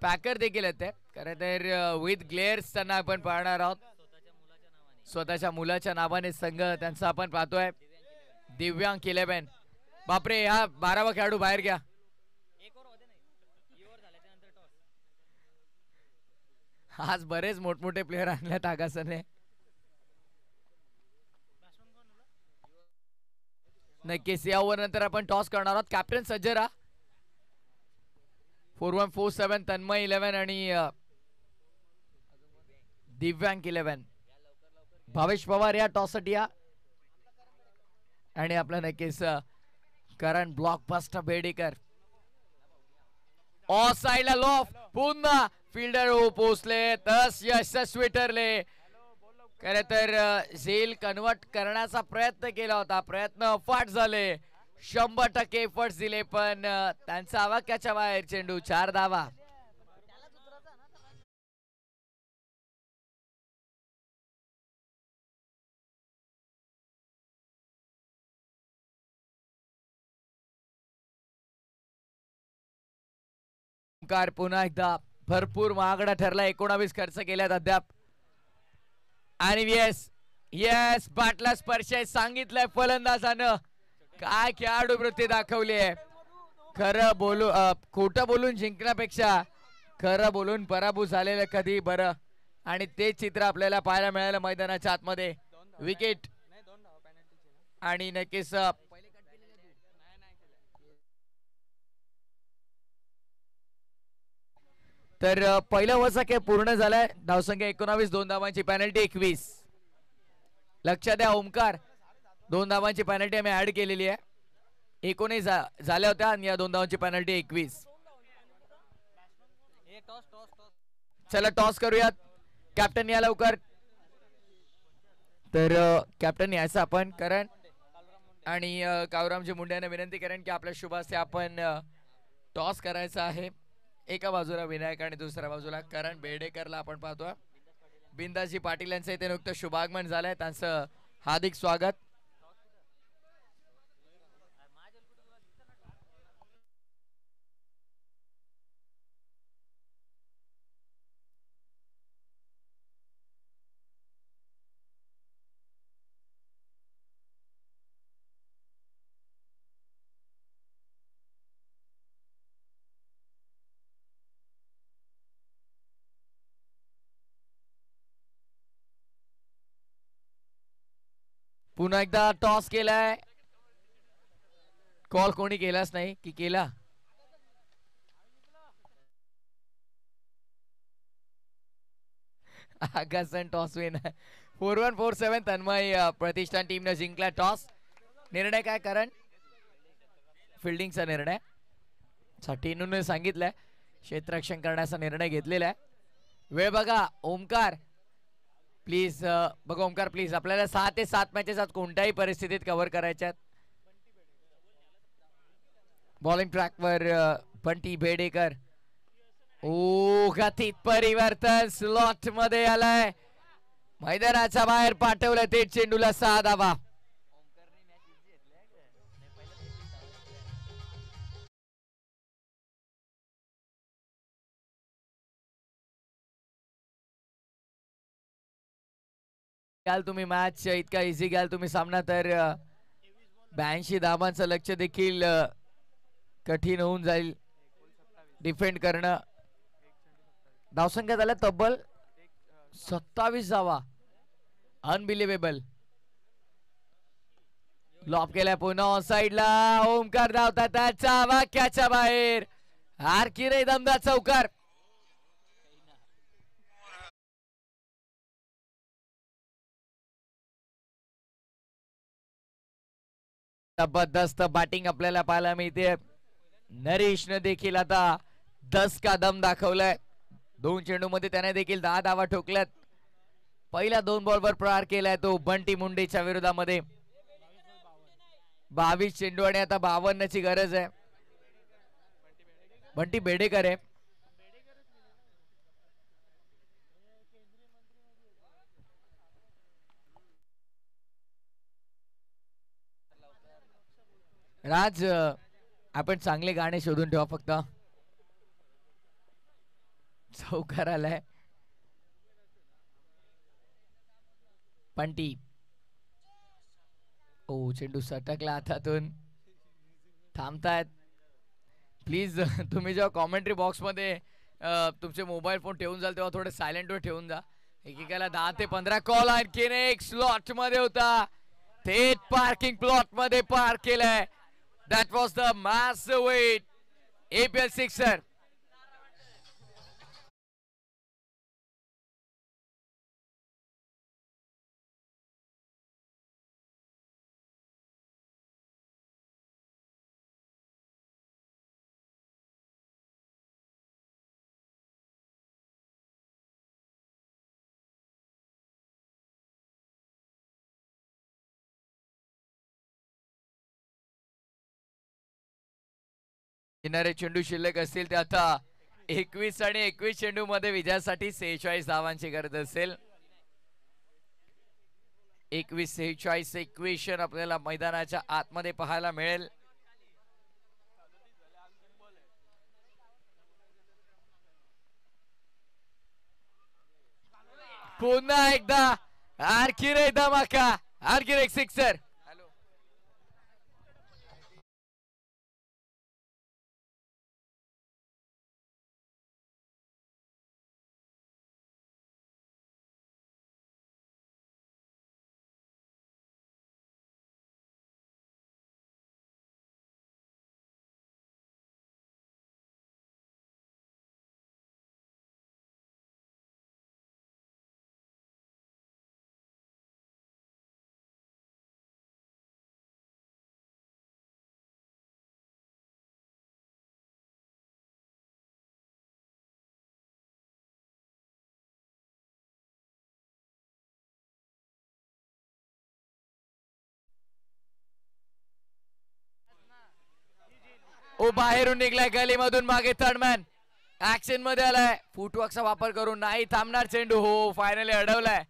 [SPEAKER 1] पॅकर देखील आहेत ते खरं तर विथ ग्लेअर्स त्यांना आपण पाहणार आहोत स्वतःच्या मुलाच्या नावाने संघ त्यांचा आपण पाहतोय दिव्यांग 11 बापरे हा 12वा खेळाडू बाहेर घ्या आज बरेच मोठमोठे प्लेयर आणल्यात आगासने नक्कीच या ओव्हर नंतर आपण टॉस करणार आहोत कॅप्टन सज्जरा 4147 तन्मय 11 आणि दिव्यांग 11 भावेश पवार या टॉस साठी या आणि आपला नक्कीच करण ब्लॉकबस्टर बेडेकर ऑफ साइडला लॉफ पुन्हा फिल्डर पोहोचले तस यशस्वी ठरले खरे तर झेल कन्वर्ट करण्याचा प्रयत्न केला होता प्रयत्न अफाट झाले 100% एफर्ट्स दिले पण त्यांचा आवाक्याच्या बाहेर चेंडू 4 धावा पुन्हा एकदा भरपूर महागडा ठरला 19 खर्च केल्यात अद्याप आणि येस येस, बाटला स्पर्श आहे सांगितलंय फलंदाजानं. काय खेळाडू वृत्ती दाखवली आहे. खरं बोलू खोटं बोलून जिंकण्यापेक्षा खरं बोलून पराभूत झालेलं कधी बरं. आणि ते चित्र आपल्याला पाहायला मिळालं मैदानाच्या आतमध्ये. विकेट आणि नक्कीच तर पहिला ओव्हरचा खेळ पूर्ण झालाय. धावसंख्या 19, 2 धावांची पॅनल्टी 21. लक्षात द्या ओमकार, 2 धावांची पॅनल्टी आम्ही ऍड केलेली आहे. 19 झाल्या होत्या आणि या 2 धावांची पॅनल्टी 21. चला टॉस करूयात. कॅप्टन या लवकर. तर कॅप्टन यायचं आपण करण आणि कावरामजी मुंडे यांना विनंती करेन की आपल्या शुभ हस्ते आपण टॉस करायचा आहे. एका बाजूला विनायक आणि दुसऱ्या बाजूला करण बेडेकरला आपण पाहतो. बिंदाजी पाटील यांचं इथे नुकतं शुभागमन झालंय, त्यांचं हार्दिक स्वागत. पुन्हा एकदा टॉस केलाय. कॉल कोणी केलाच नाही की केला. आकाशन टॉस विन 4147 तन्मय प्रतिष्ठान टीमने जिंकला टॉस. निर्णय काय करण? फिल्डिंगचा निर्णय टीनूने सांगितलंय क्षेत्ररक्षण करण्याचा निर्णय घेतलेला आहे. वेळ बघा ओमकार प्लीज. बघा ओमकार प्लीज, आपल्याला 6 ते 7 मॅचेस आज कोणत्याही परिस्थितीत कव्हर करायच्यात. बॉलिंग ट्रॅकवर बंटी बेडेकर. ओ गतीत परिवर्तन स्लॉट मध्ये आलाय. मैदानाच्या बाहेर पाठवलं ते चेंडूला 6 धावा. घ्याल तुम्ही मॅच इतका इझी घ्याल तुम्ही सामना तर 82 धावांचं लक्ष देखील कठीण होऊन जाईल डिफेंड करणं. धावसंख्या झाल्या तब्बल 27 धावा. अनबिलिव्हेबल. लॉप केलाय पुन्हा ऑन साइडला. ओमकार धावतात त्याच्या वाक्याच्या बाहेर. आरकिरे दमदार चौकार. जबरदस्त बॅटिंग आपल्याला पाहायला मिळते. नरेशने देखील आता 10 का दम दाखवलाय. 2 चेंडू मध्ये त्याने देखील 10 धावा ठोकल्यात. पहिल्या 2 बॉलवर प्रहार केलाय तो बंटी मुंडेच्या विरोधामध्ये. 22 चेंडू आणि आता 52 ची गरज आहे. बंटी बेडेकर आहे. राज आपण चांगले गाणे शोधून ठेवा फक्त. चौकार आलाय. पंटी. ओ चेंडू सटकला हातातून. थांबतायत प्लीज. तुम्ही जेव्हा कॉमेंट्री बॉक्स मध्ये तुमचे मोबाईल फोन ठेवून जाल तेव्हा थोडे सायलेंट वर ठेवून जा. एकेकाला 10 ते 15 कॉल आणखीन एक स्लॉट मध्ये होता. थेट पार्किंग प्लॉट मध्ये पार्क केलाय. That was the massive weight APL sixer. येणारे चेंडू शिल्लक असतील ते आता 21 आणि 21 चेंडू मध्ये विजयासाठी 46 धावांची गरज असेल. 21-46 इक्वेशन आपल्याला मैदानाच्या आतमध्ये पाहायला मिळेल. पुन्हा एकदा आणखीन एक धमाका, आणखीन एक सिक्सर. ओ बाहेरून निघलाय गलीमधून, मागे थर्डमॅन ऍक्शन मध्ये आलाय. फुटवर्कचा वापर करून नाही थांबणार चेंडू. हो, फायनली अडवलाय.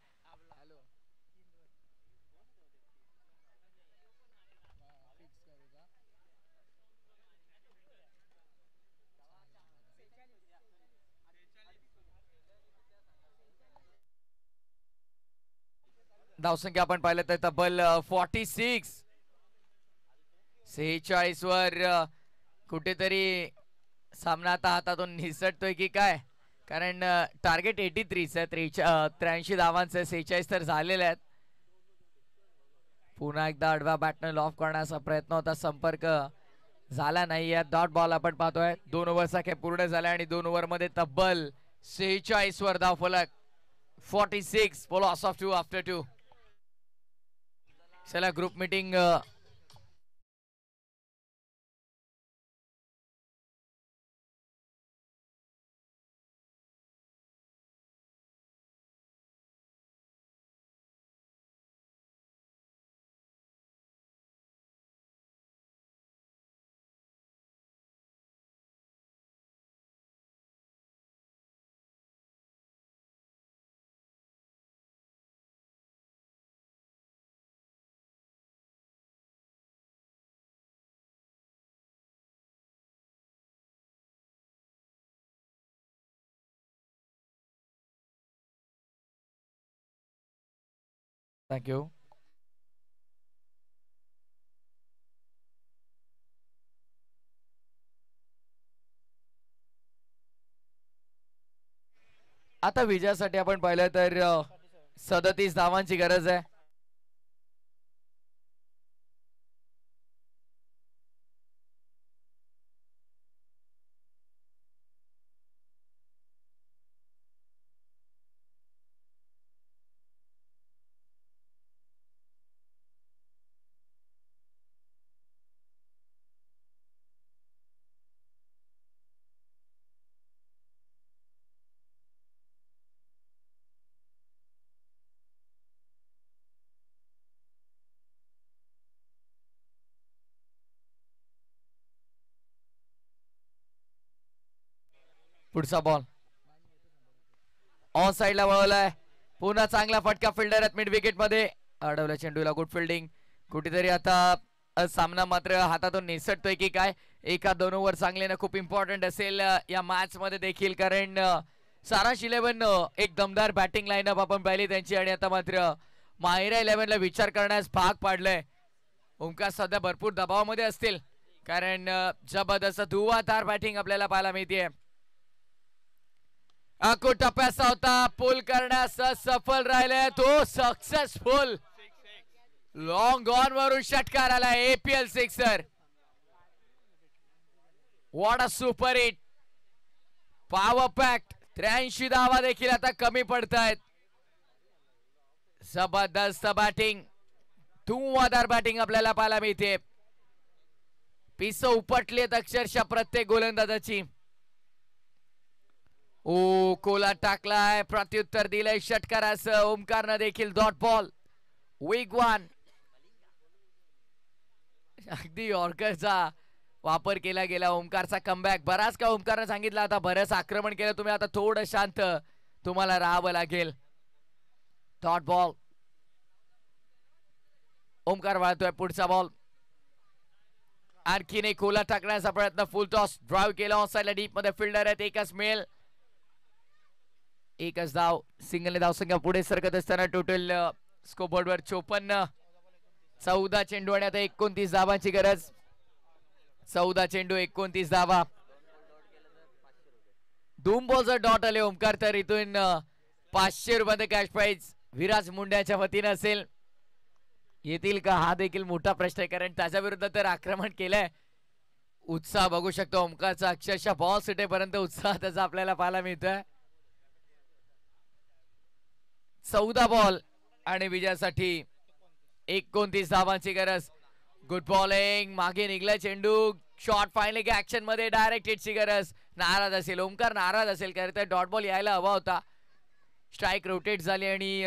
[SPEAKER 1] धावसंख्या आपण पाहिलं तर तब्बल 46. 46 वर कुठेतरी सामना आता हातातून निसटतोय की काय, कारण टार्गेट 83 आहे. 83 धावांचे 46 तर झालेले आहेत. पुन्हा एकदा आडव्या बॅटने लॉफ करण्याचा प्रयत्न होता, संपर्क झाला नाही. डॉट बॉल आपण पाहतोय. 2 ओव्हरचा खेळ पूर्ण झाला आणि 2 ओव्हर मध्ये तब्बल 46 वर धाव फलक. 46 for loss of 2 after 2. चला ग्रुप मीटिंग थँक्यू. आता विजयासाठी आपण पाहिलं तर 37 धावांची गरज आहे. पुढचा बॉल ऑन साइडला वळवलाय. पुन्हा चांगला फटका फिल्डर आहेत मिड विकेट मध्ये. अडवल्या चेंडूला, गुड फिल्डिंग. कुठेतरी आता सामना मात्र हातातून निसटतोय की काय. 1-2 ओव्हर चांगले खूप इम्पॉर्टंट असेल या मॅच मध्ये देखील, कारण सारांश 11 एक दमदार बॅटिंग लाईनअप आपण पाहिली त्यांची, आणि आता मात्र माहिरा 11 ला विचार करण्यास भाग पाडलंय. ओमकार सध्या भरपूर दबावामध्ये असतील, कारण जबरदस्त धुवाधार बॅटिंग आपल्याला पाहायला मिळते. टप्प्याचा होता, पुल करण्यास सफल राहिले तो, सक्सेसफुल. लॉंग ऑन वरून षटकार आला. APL sixer. What a super hit. Power pact. 83 धावा देखील आता कमी पडत आहेत. जबरदस्त बॅटिंग, धुवाधार बॅटिंग आपल्याला पाहायला मिळते. पिस उपटलेत अक्षरशः प्रत्येक गोलंदाजाची. ओ कोला टाकलाय, प्रत्युत्तर दिलंय षटकाराचं. ओमकारनं देखील डॉट बॉल. वीक 1. अगदी यॉर्करचा वापर केला गेला. ओमकारचा कमबॅक. बराच का ओमकारनं सांगितलं आता बरंच आक्रमण केलं तुम्ही, आता थोडं शांत तुम्हाला राहावं लागेल. Dot ball. ओमकार वाळतोय. पुढचा बॉल. आणखीन एक कोला टाकण्याचा प्रयत्न. फुल टॉस ड्राईव्ह केला ऑन साइडला. डीप मध्ये फिल्डर आहेत, एकच मेल. एकच धाव सिंगलने धावसंख्या पुढे सरकत असताना टोटल स्कोरबोर्डवर 54. 14 चेंडू आणि आता 29 धावांची गरज. 14 चेंडू 29 धावा. 2 बॉलचा डॉट आले ओमकार. तर इथून 500 रुपये कॅश प्राइज विराज मुंड्याच्या वतीने असेल. येतील का हा देखील मोठा प्रश्न आहे, कारण त्याच्या विरुद्ध तर आक्रमण केलंय. उत्साह बघू शकतो ओमकारचा, अक्षरशः बॉल सुटेपर्यंत उत्साह त्याचा आपल्याला पाहायला मिळतोय. 14 बॉल आणि विजयासाठी 29 धावांची गरज. गुड बॉलिंग, मागे निघला चेंडू, शॉट फायनली ऍक्शन मध्ये, डायरेक्ट हिटची गरज. नाराज असेल ओमकार, नाराज असेल, कारण तर डॉट बॉल यायला हवा होता. स्ट्राईक रोटेट झाली आणि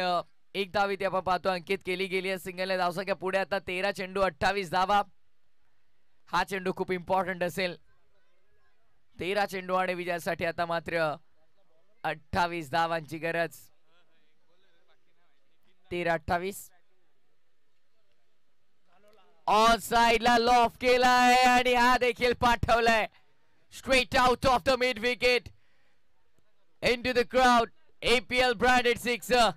[SPEAKER 1] एक धाव इथे आपण पाहतो अंकित केली गेली आहे. सिंगलने धावसंख्या पुढे आता 13 चेंडू 28 धावा. हा चेंडू खूप इम्पॉर्टंट असेल. 13 चेंडू आणि विजयासाठी आता मात्र 28 धावांची गरज. 13-28. ऑन साइडला लॉफ केलाय आणि हा देखील पाठवलाय straight out of the mid wicket into the crowd. APL branded sixer.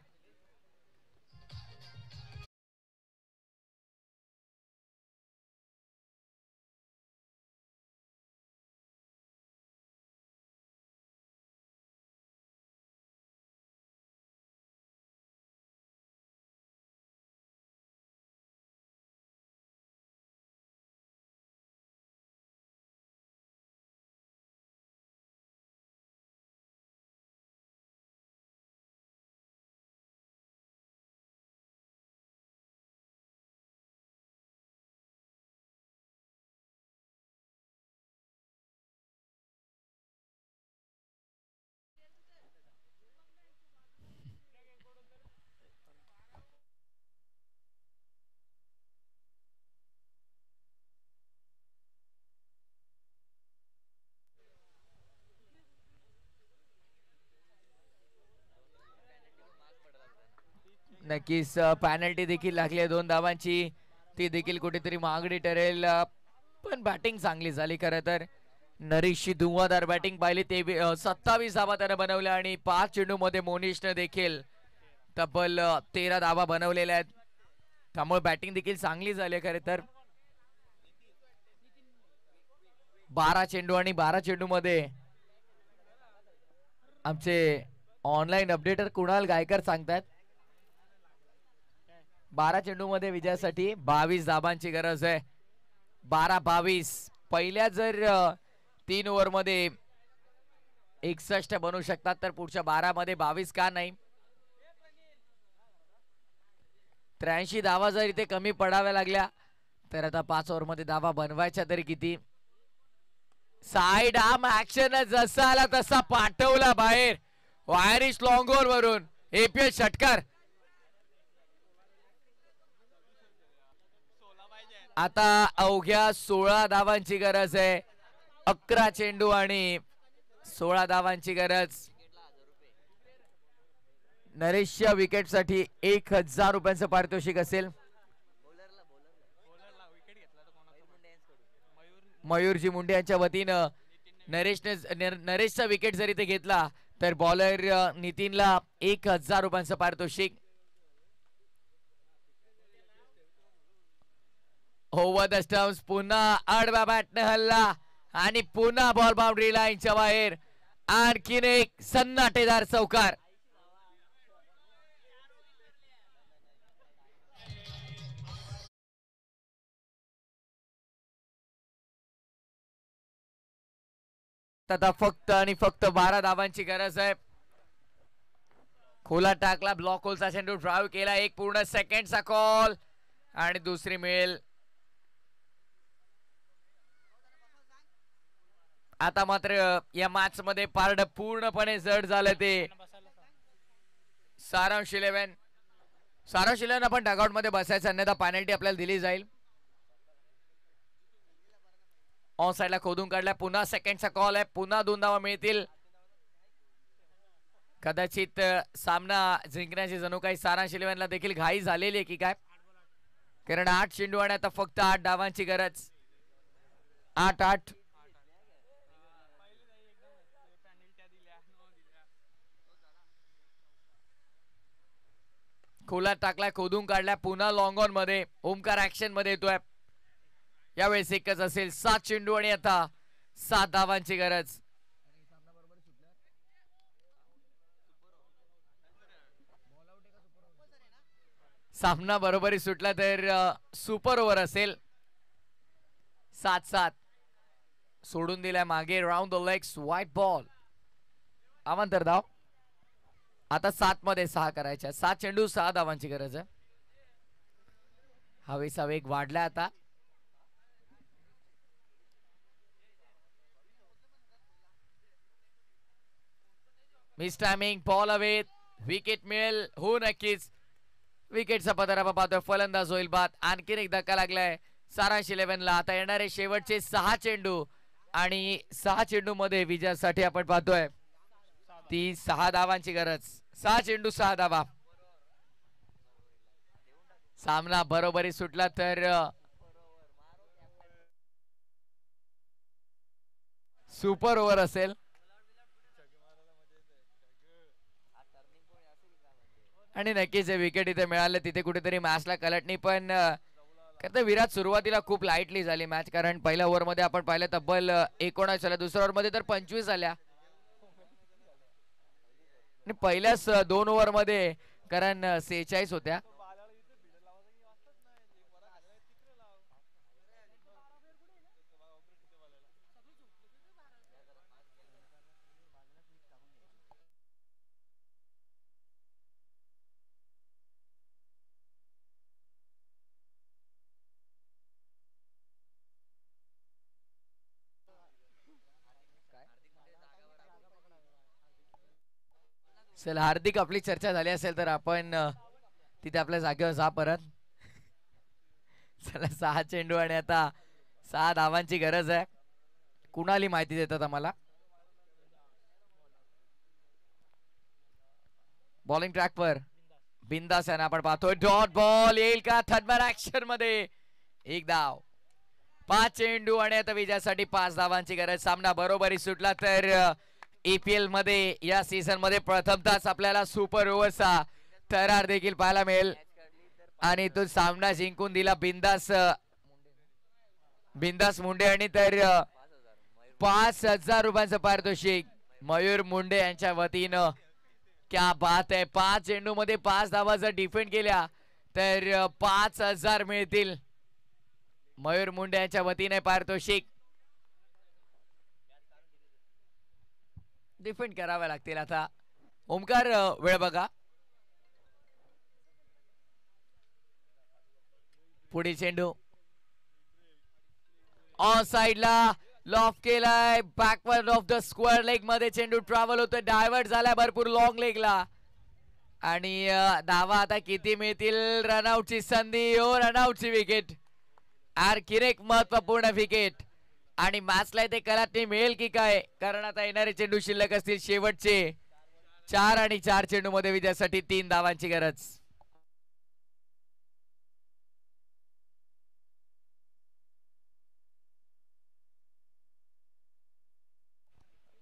[SPEAKER 1] नक्कीच पॅनल्टी देखील लागली आहे 2 धावांची. ती देखील कुठेतरी महागडी ठरेल. पण बॅटिंग चांगली झाली खरं तर. नरेशची धुवाधार बॅटिंग पाहिली. ते 27 धावा त्यानं बनवल्या आणि 5 चेंडू मध्ये मोनिशनं देखील तब्बल 13 धावा बनवलेल्या आहेत. त्यामुळे बॅटिंग देखील चांगली झाली खरे तर. 12 चेंडू आणि 12 चेंडू मध्ये आमचे ऑनलाईन अपडेटर कुणाल गायकर सांगतात 12 चेंडू मध्ये विजयासाठी 22 धाबांची गरज आहे. 12-22. पहिल्या जर 3 ओव्हर मध्ये 61 बनवू शकतात तर पुढच्या 12 मध्ये 22 का नाही. 83 धावा जर इथे कमी पडाव्या लागल्या तर आता 5 ओव्हर मध्ये धावा बनवायच्या तरी किती. साइड आर्म ऍक्शन जसा आला तसा पाठवला बाहेर आयरिश लॉंग ओव्हर वरून. APL षटकार. आता अवघ्या 16 धावांची गरज आहे. 11 चेंडू आणि 16 धावांची गरज. नरेशच्या विकेट साठी 1000 रुपयांचं पारितोषिक असेल. मयूरजी मुंडे यांच्या वतीनं नरेशचा विकेट जरी ते घेतला तर बॉलर नितीनला 1000 रुपयांचं पारितोषिक. Over the stumps. पुन्हा आडव्या बॅटने हल्ला आणि पुन्हा बॉल बाउंड्री लाईनच्या बाहेर. आणखीन एक सन्नाटेदार चौकार. आता फक्त आणि फक्त 12 धावांची गरज आहे. खोला टाकला, ब्लॉक होलचा चेंडू ड्राईव्ह केला. एक पूर्ण सेकंडचा कॉल आणि दुसरी मिळेल. आता मात्र या मॅच मध्ये पारड पूर्णपणे जड झालं. ते सारांश 11 आपण डगआउट मध्ये बसायचं, अन्यथा पेनल्टी आपल्याला दिली जाईल. ऑन साइडला खोदून काढलाय. पुन्हा सेकंडचा कॉल आहे. पुन्हा 2 धावा मिळतील. कदाचित सामना जिंकण्याची जणू काही सारांश 11ला देखील घाई झालेली आहे की काय, कारण 8 चेंडू आणि आता फक्त 8 धावांची गरज. 8-8. खोलात टाकलाय, खोदून काढलाय, पुन्हा लॉंग ऑन मध्ये ओमकार ऍक्शन मध्ये येतोय. यावेळेस एकच असेल. 7 चेंडू आणि आता 7 धावांची गरज. सामना बरोबरी सुटला तर सुपर ओव्हर असेल. 7-7 सोडून दिलाय मागे. Round the legs, wide ball. अवांतर धाव. आता 7 मध्ये 6 करायच्या. 7 चेंडू 6 धावांची गरज आहे. हवेचा वेग वाढलाय आता. Miss timing, ball away. Wicket मिळेल हो नक्कीच. विकेटचा पदर आपण पाहतोय. फलंदाज होईल बाद. आणखीन एक धक्का लागलाय सारांश 11 ला. आता येणारे शेवटचे 6 चेंडू आणि 6 चेंडू मध्ये विजयासाठी आपण पाहतोय ती 6 धावांची गरज. 6 चेंडू 6 धावा. सामना बरोबरी सुटला तर सुपर ओव्हर असेल. आणि नक्कीच विकेट इथे मिळाले तिथे कुठेतरी मॅचला कलटणी. पण विराट सुरुवातीला खूप लाईटली झाली मॅच. कारण पहिल्या ओव्हर मध्ये आपण पाहिलं तब्बल 19 आल्या. दुसऱ्या ओव्हर मध्ये तर 25 आल्या. आणि पहिल्याच 2 ओव्हर मध्ये कारण 46 होत्या. चल हार्दिक, आपली चर्चा झाली असेल तर आपण तिथे आपल्या जागेवर जा परत. चला 6 चेंडू आणि आता 6 धावांची गरज आहे. कुणाली माहिती देतात आम्हाला. बॉलिंग ट्रॅक वर बिंदास आहे. आपण पाहतोय डॉट बॉल येईल का थर्डमॅन ऍक्शन मध्ये. 1 धाव. 5 चेंडू आणि आता विजयासाठी 5 धावांची गरज. सामना बरोबरी सुटला तर EPL मध्ये या सीझन मध्ये प्रथमतःच आपल्याला सुपर ओव्हरचा थरार देखील पाहायला मिळेल. आणि तो सामना जिंकून दिला बिंदास मुंडे आणि तर 5,000 रुपयांचं पारितोषिक मयूर मुंडे यांच्या वतीनं. क्या बात आहे. 5 चेंडू मध्ये 5 धावा जर डिफेंड केल्या तर 5,000 मिळतील. मयूर मुंडे यांच्या वतीने पारितोषिक डिफेंड करावे लागतील. आता ओमकार वेळ बघा. पुढील चेंडू ऑन साइडला लॉफ केलाय. Backward of the square leg मध्ये चेंडू ट्रॅव्हल होतोय. डायव्हर्ट झालाय भरपूर लॉंग लेगला. आणि धावा आता किती मिळतील. रनआउटची संधी. हो रनआउटची विकेट. किरेक महत्वपूर्ण विकेट. आणि मॅचला ते कलाटणी मिळेल की काय. कारण आता येणारे चेंडू शिल्लक असतील शेवटचे 4 आणि 4 चेंडू मध्ये विजयासाठी 3 धावांची गरज.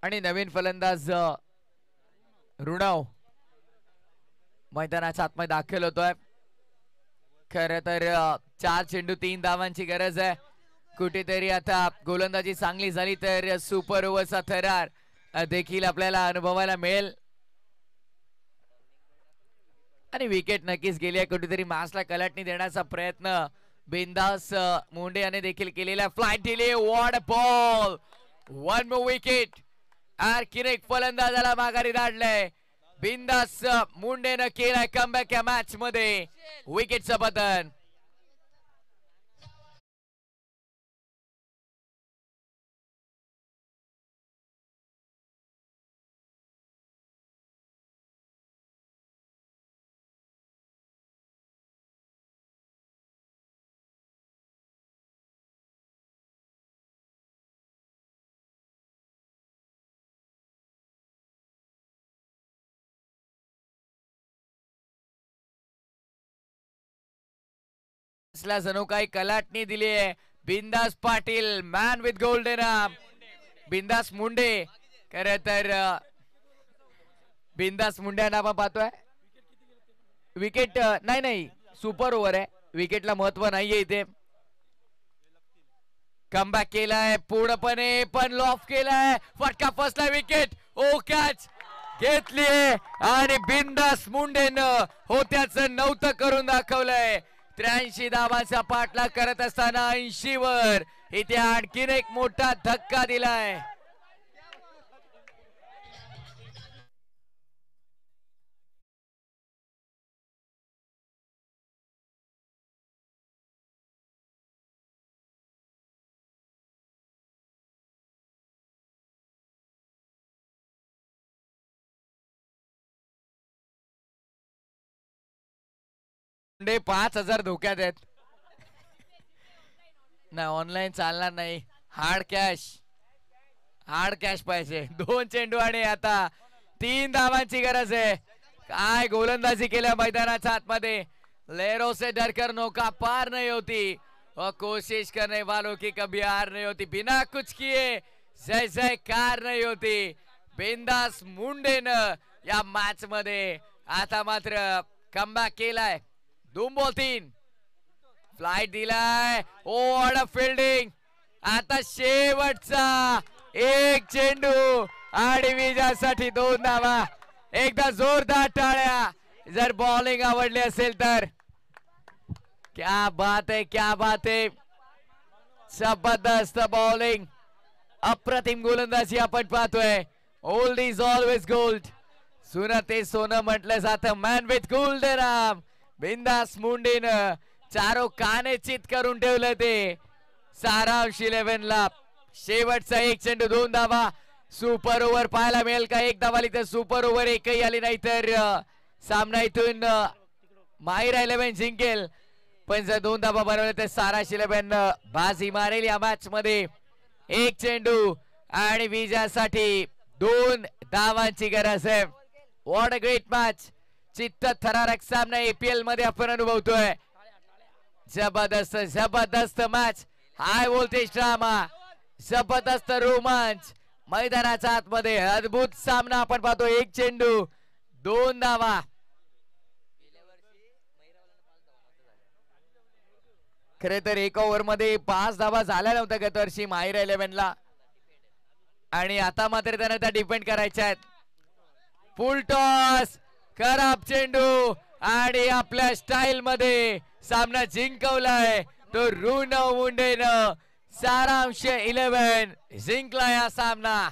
[SPEAKER 1] आणि नवीन फलंदाज ऋणव मैदानाच्या आतमध्ये दाखल होतोय. खर तर 4 चेंडू 3 धावांची गरज आहे. कुठेतरी आता गोलंदाजी चांगली झाली तर सुपर ओव्हरचा थरार देखील आपल्याला अनुभवायला मिळेल. आणि विकेट नक्कीच गेली आहे. कुठेतरी मॅचला कलाटणी देण्याचा प्रयत्न बिंदास मुंडे याने देखील केलेला. फ्लाइट दिली. What ball. 1 more wicket. किरेक फलंदाजाला माघारी धाडलंय. बिंदास मुंडेनं केलाय कमबॅक या मॅच मध्ये. विकेटचं पतन. जणू काही कलाटणी दिली आहे. बिंदास Patil man with golden arm. बिंदास मुंडे. खरं तर बिंदास मुंडे आपण पाहतोय विकेट नाही नाही सुपर ओव्हर आहे, विकेटला महत्व नाहीये इथे. कमबॅक केलाय पूर्णपणे पण लॉफ केलाय, फटका फसला, विकेट. ओ कॅच घेतली आणि बिंदास मुंडेनं होत्याचं नव्हतं करून दाखवलंय. 83 धावांचा पाठलाग करत असताना 80 वर इथे आणखीन एक मोठा धक्का दिलाय. मुंडे 5000 धोक्यात आहेत. नाही ऑनलाईन चालणार नाही, हार्ड कॅश पाहिजे. 2 चेंडू आणि आता 3 धावांची गरज आहे. काय गोलंदाजी केल्या मैदानाच्या आतमध्ये. लहरों से डरकर नौका पार नहीं होती और कोशिश करने वालों की कभी हार नहीं होती. बिना कुछ किए जय जयकार नहीं होती. बिंदास मुंडेनं या मॅच मध्ये आता मात्र कमबॅक केलाय. 2 बॉल 3 फ्लाइट दिलाय. ओ फिल्डिंग. आता शेवटचा एक चेंडू आणि विजयासाठी 2 धावा. एकदा जोरदार टाळ्या जर बॉलिंग आवडली असेल तर. क्या बात है, क्या बात है. जबरदस्त बॉलिंग, अप्रतिम गोलंदाजी आपण पाहतोय. Old is always gold. सुना ते सोनं म्हटलं जातं. Man with golden arm. बिंदास मुंडेनं चारो काने चित करून ठेवलं ते. सारांश 11 ला शेवटचा एक चेंडू 2 धावा. सुपर ओव्हर पाहायला मिळेल का? 1 धावा आली तर सुपर ओव्हर एकही आली नाही तर सामना इथून माहिरा 11 जिंकेल. पण जर 2 धावा बनवले तर सारांश 11 बाजी मारेल या मॅच मध्ये. एक चेंडू आणि विजयासाठी 2 धावांची गरज आहे. What a great match. चित्त थरारक सामना एपीएल मध्ये आपण अनुभवतोय. जबरदस्त जबरदस्त मॅच, हाय व्होल्टेज ड्रामा, जबरदस्त रोमांच मैदानाच्या आतमध्ये. अद्भुत सामना आपण पाहतो. एक चेंडू 2 धावा. खरे तर एका ओव्हर मध्ये 5 धावा झाल्या नव्हत्या गत वर्षी माहिरा 11 ला. आणि आता मात्र त्यांना त्या डिपेंड करायच्या आहेत. फुल टॉस, खराब चेंडू आणि आपल्या स्टाईल मध्ये सामना जिंकवलाय तो ऋणव मुंडेनं. सारांश 11 जिंकला या सामना.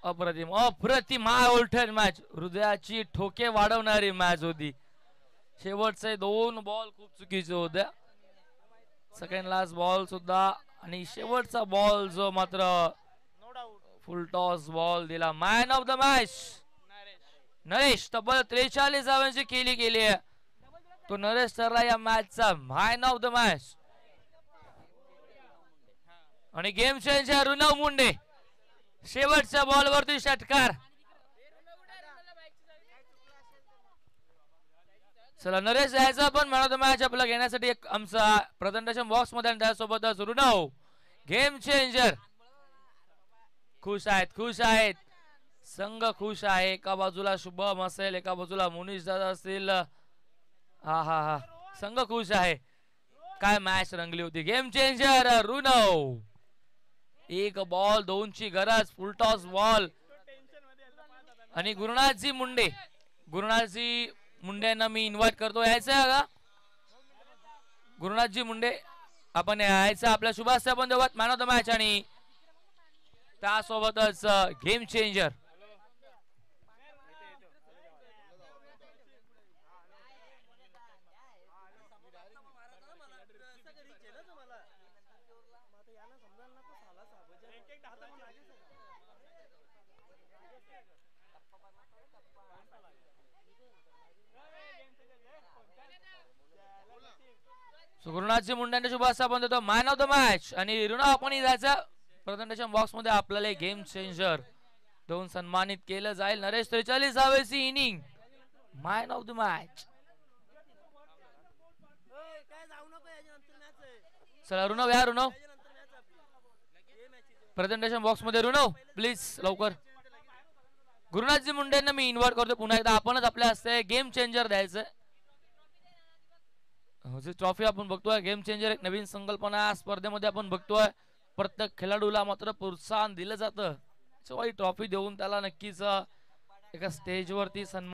[SPEAKER 2] अप्रतिम अप्रतिम हा उलटन मॅच, हृदयाची ठोके वाढवणारी मॅच होती. शेवटचे 2 बॉल खूप चुकीचे होते. सेकंड लास्ट बॉल सुद्धा आणि शेवटचा बॉल जो मात्र फुल टॉस बॉल दिला. Man of the match Naresh. तब्बल 43 धावांची केली गेली आहे. तो नरेश ठरला या मॅचचा मॅन ऑफ द मॅच. आणि गेम चेंजर ऋणव मुंडे. शेवटच्या बॉल वरती षटकार. चला नरेश यायचा पण मॅन ऑफ द मॅच आपला घेण्यासाठी एक आमचा प्रेझेंटेशन बॉक्स मध्ये. त्यासोबतच ऋणव गेम चेंजर. खुश आहेत खुश आहेत, संघ खुश आहे. एका बाजूला शुभम असेल, एका बाजूला मुनीश दादा असतील. हा हा हा संघ खुश आहे. काय मॅच रंगली होती. Game changer ऋणव. 1 बॉल 2 ची गरज. फुल टॉस बॉल. आणि गुरुनाथजी मुंडे. गुरुनाथजी मुंडेंना मी इन्व्हाइट करतो. यायचं का? गुरुनाथजी मुंडे आपण यायचं आपल्या शुभास्या पण देऊयात मॅन ऑफ द मॅच आणि त्यासोबतच गेम चेंजर. गुरुनाथजी मुंडे शुभास्या आपण देतो मॅन ऑफ द मॅच आणि ऋणा आपण जायचं प्रेझेंटेशन बॉक्स मध्ये आपल्याला गेम चेंजर देऊन सन्मानित केलं जाईल. नरेश 43वी inning man of the match. चला ऋणव या ऋणव प्रेझेंटेशन बॉक्स मध्ये ऋणव प्लीज लवकर. गुरुनाथजी मुंडेंना मी इन्व्हाइट करतो पुन्हा एकदा आपणच आपल्या हस्ते गेम चेंजर द्यायचं. ट्रॉफी आपण बघतोय गेम चेंजर एक नवीन संकल्पना स्पर्धेमध्ये आपण बघतोय. प्रत्येक खेळाडूला मात्र प्रोत्साहन दिलं जातं. ट्रॉफी देऊन त्याला नक्कीच एका स्टेजवरती सन्मान